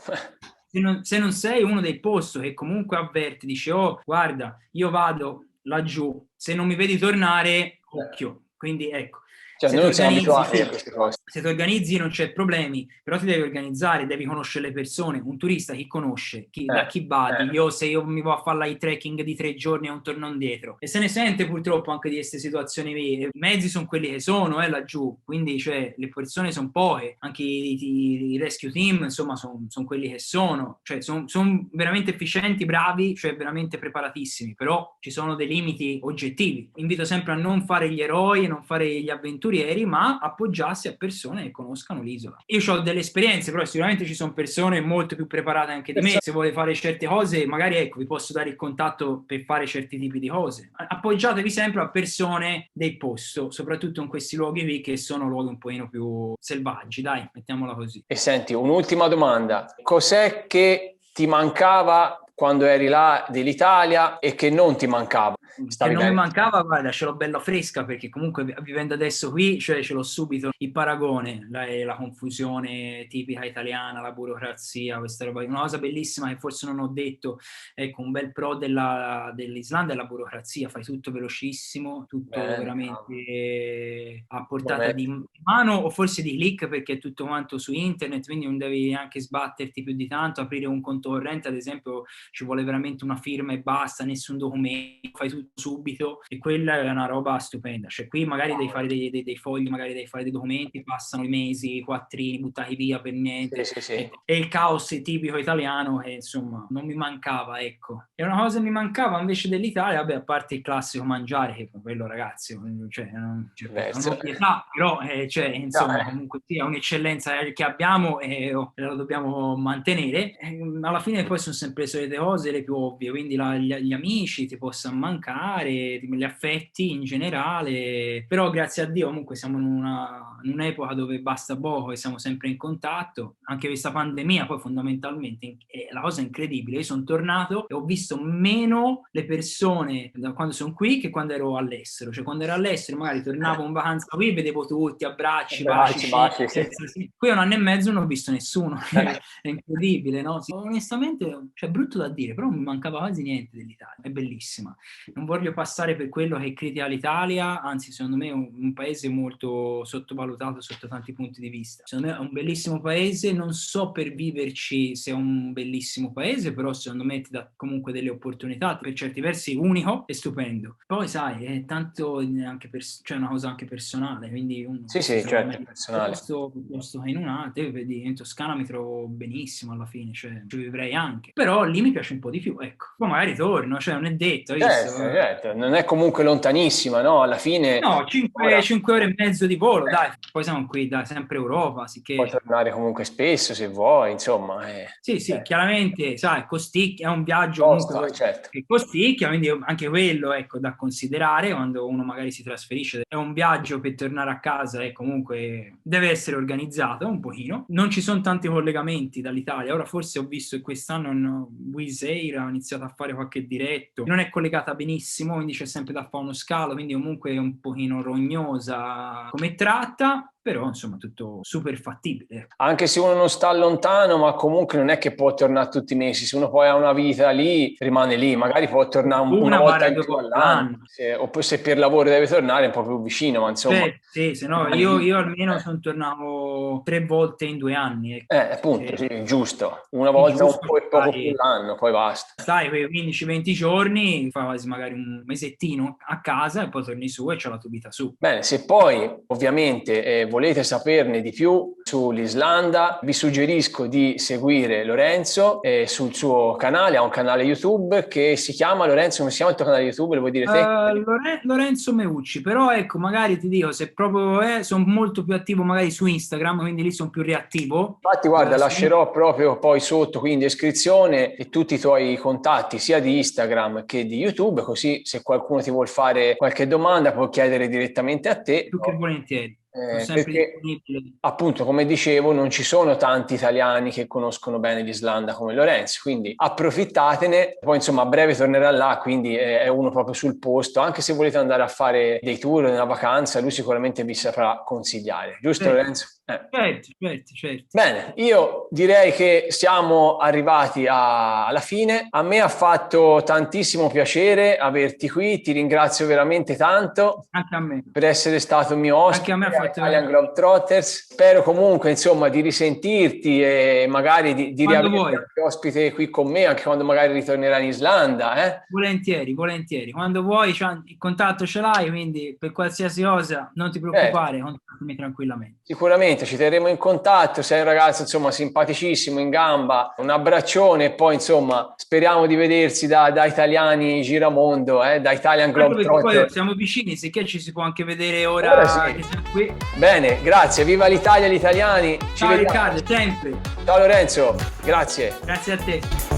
B: Se non sei uno dei posti che comunque avverte, dice, oh, guarda, io vado laggiù, se non mi vedi tornare, occhio. Quindi ecco,
A: Cioè, noi non siamo abituati a queste cose.
B: Se ti organizzi non c'è problemi, però ti devi organizzare, devi conoscere le persone. Un turista chi conosce? Da chi vadi? Se io mi vado a fare il trekking di 3 giorni e un torno indietro. E se ne sente purtroppo anche di queste situazioni lì. I mezzi sono quelli che sono laggiù, quindi cioè, le persone sono poche, anche i rescue team insomma sono quelli che sono, cioè sono veramente efficienti, bravi, cioè veramente preparatissimi, però ci sono dei limiti oggettivi. Invito sempre a non fare gli eroi e non fare gli avventurieri, avventurieri, ma appoggiarsi a persone che conoscano l'isola. Io ho delle esperienze, però sicuramente ci sono persone molto più preparate anche di me. Se volete fare certe cose, magari ecco, vi posso dare il contatto per fare certi tipi di cose. Appoggiatevi sempre a persone del posto, soprattutto in questi luoghi qui che sono luoghi un pochino più selvaggi, dai, mettiamola così.
A: E senti, un'ultima domanda. Cos'è che ti mancava quando eri là dell'Italia e che non ti mancava?
B: Che non mi mancava, guarda, ce l'ho bella fresca, perché comunque vivendo adesso qui, cioè ce l'ho subito il paragone, la confusione tipica italiana, la burocrazia, questa roba. Una cosa bellissima che forse non ho detto, ecco, un bel pro dell'Islanda è la burocrazia, fai tutto velocissimo, tutto veramente a portata di mano o forse di click, perché è tutto quanto su internet, quindi non devi neanche sbatterti più di tanto. Aprire un conto corrente, ad esempio, ci vuole veramente una firma e basta, nessun documento, fai tutto subito, e quella è una roba stupenda. Cioè qui magari devi fare dei fogli, magari devi fare dei documenti, passano i mesi, i quattrini buttati via per niente.
A: Sì.
B: E il caos tipico italiano che insomma non mi mancava, ecco. E una cosa che mi mancava invece dell'Italia, vabbè, a parte il classico mangiare, che quello, ragazzi, cioè non ho pietà, però cioè, insomma, comunque sì, è un'eccellenza che abbiamo e la dobbiamo mantenere. Alla fine poi sono sempre le solite cose, le più ovvie, quindi gli amici ti possano mancare, gli affetti in generale, però grazie a Dio comunque siamo in un'epoca dove basta poco e siamo sempre in contatto. Anche questa pandemia poi fondamentalmente è la cosa incredibile, io sono tornato e ho visto meno le persone da quando sono qui che quando ero all'estero. Cioè quando ero all'estero magari tornavo in vacanza qui, vedevo tutti, abbracci, baci, sì. Qui 1 anno e mezzo non ho visto nessuno. È incredibile, no? Sì, onestamente, cioè, è brutto da dire, però non mi mancava quasi niente dell'Italia, è bellissima. Non voglio passare per quello che critica l'Italia, anzi secondo me è un paese molto sottovalutato sotto tanti punti di vista. Secondo me è un bellissimo paese, non so per viverci se è un bellissimo paese, però secondo me ti dà comunque delle opportunità, per certi versi unico e stupendo. Poi sai, è tanto anche cioè una cosa anche personale, quindi uno
A: certo, personale.
B: Piuttosto che in una, te vedi, in Toscana mi trovo benissimo alla fine, cioè ci vivrei anche, però lì mi piace un po' di più, ecco. Poi magari torno, cioè non è detto,
A: certo. Non è comunque lontanissima, no? Alla fine
B: no, 5 ore e mezzo di volo, dai, poi siamo qui, dai, sempre Europa, sicché
A: puoi tornare comunque spesso se vuoi, insomma.
B: Sì, chiaramente, sai, costicchia, è un viaggio comunque
A: certo.
B: che costicchia, quindi anche quello, ecco, da considerare quando uno magari si trasferisce. È un viaggio per tornare a casa e comunque deve essere organizzato un pochino. Non ci sono tanti collegamenti dall'Italia. Ora forse ho visto che quest'anno Wizz Air ha iniziato a fare qualche diretto. Non è collegata benissimo, quindi c'è sempre da fare uno scalo, quindi comunque è un pochino rognosa come tratta. Però insomma tutto super fattibile.
A: Anche se uno non sta lontano, ma comunque non è che può tornare tutti i mesi. Se uno poi ha una vita lì, rimane lì, magari può tornare una volta in più all'anno, oppure se per lavoro deve tornare è un po' più vicino, ma insomma
B: sì, se no io almeno sono tornato 3 volte in 2 anni,
A: appunto, sì, giusto, una volta un po' e poco più l'anno, poi basta.
B: Stai quei 15-20 giorni, fai magari un mesettino a casa e poi torni su e c'è la tua vita su.
A: Bene, se poi ovviamente volete saperne di più sull'Islanda, vi suggerisco di seguire Lorenzo sul suo canale, ha un canale YouTube che si chiama Lorenzo, come si chiama il tuo canale YouTube? Lo vuoi dire te?
B: Lorenzo Meucci, però ecco, magari ti dico, se proprio sono molto più attivo magari su Instagram, quindi lì sono più reattivo.
A: Infatti guarda, lascerò proprio poi sotto qui in descrizione e tutti i tuoi contatti sia di Instagram che di YouTube, così se qualcuno ti vuol fare qualche domanda può chiedere direttamente a te.
B: Più che volentieri.
A: Perché appunto, come dicevo, non ci sono tanti italiani che conoscono bene l'Islanda come Lorenzo, quindi approfittatene. Poi insomma a breve tornerà là, quindi è uno proprio sul posto. Anche se volete andare a fare dei tour, una vacanza, lui sicuramente vi saprà consigliare, giusto Lorenzo?
B: Certo.
A: Bene, io direi che siamo arrivati alla fine. A me ha fatto tantissimo piacere averti qui, ti ringrazio veramente tanto.
B: Anche a me.
A: Per essere stato mio ospite.
B: Anche a me ha
A: Italian Globetrotters. Spero comunque, insomma, di risentirti e magari di riavere qualche ospite qui con me, anche quando magari ritornerai in Islanda.
B: Volentieri. Quando vuoi, cioè, il contatto ce l'hai, quindi per qualsiasi cosa non ti preoccupare, contattami tranquillamente.
A: Sicuramente ci terremo in contatto. Sei un ragazzo, insomma, simpaticissimo, in gamba. Un abbraccione e poi, insomma, speriamo di vedersi da italiani giramondo, da Italian Globetrotters.
B: Poi siamo vicini, sicché ci si può anche vedere ora
A: sì.
B: che siamo qui.
A: Bene, grazie, viva l'Italia e gli italiani.
B: Ciao Riccardo, sempre.
A: Ciao Lorenzo, grazie.
B: Grazie a te.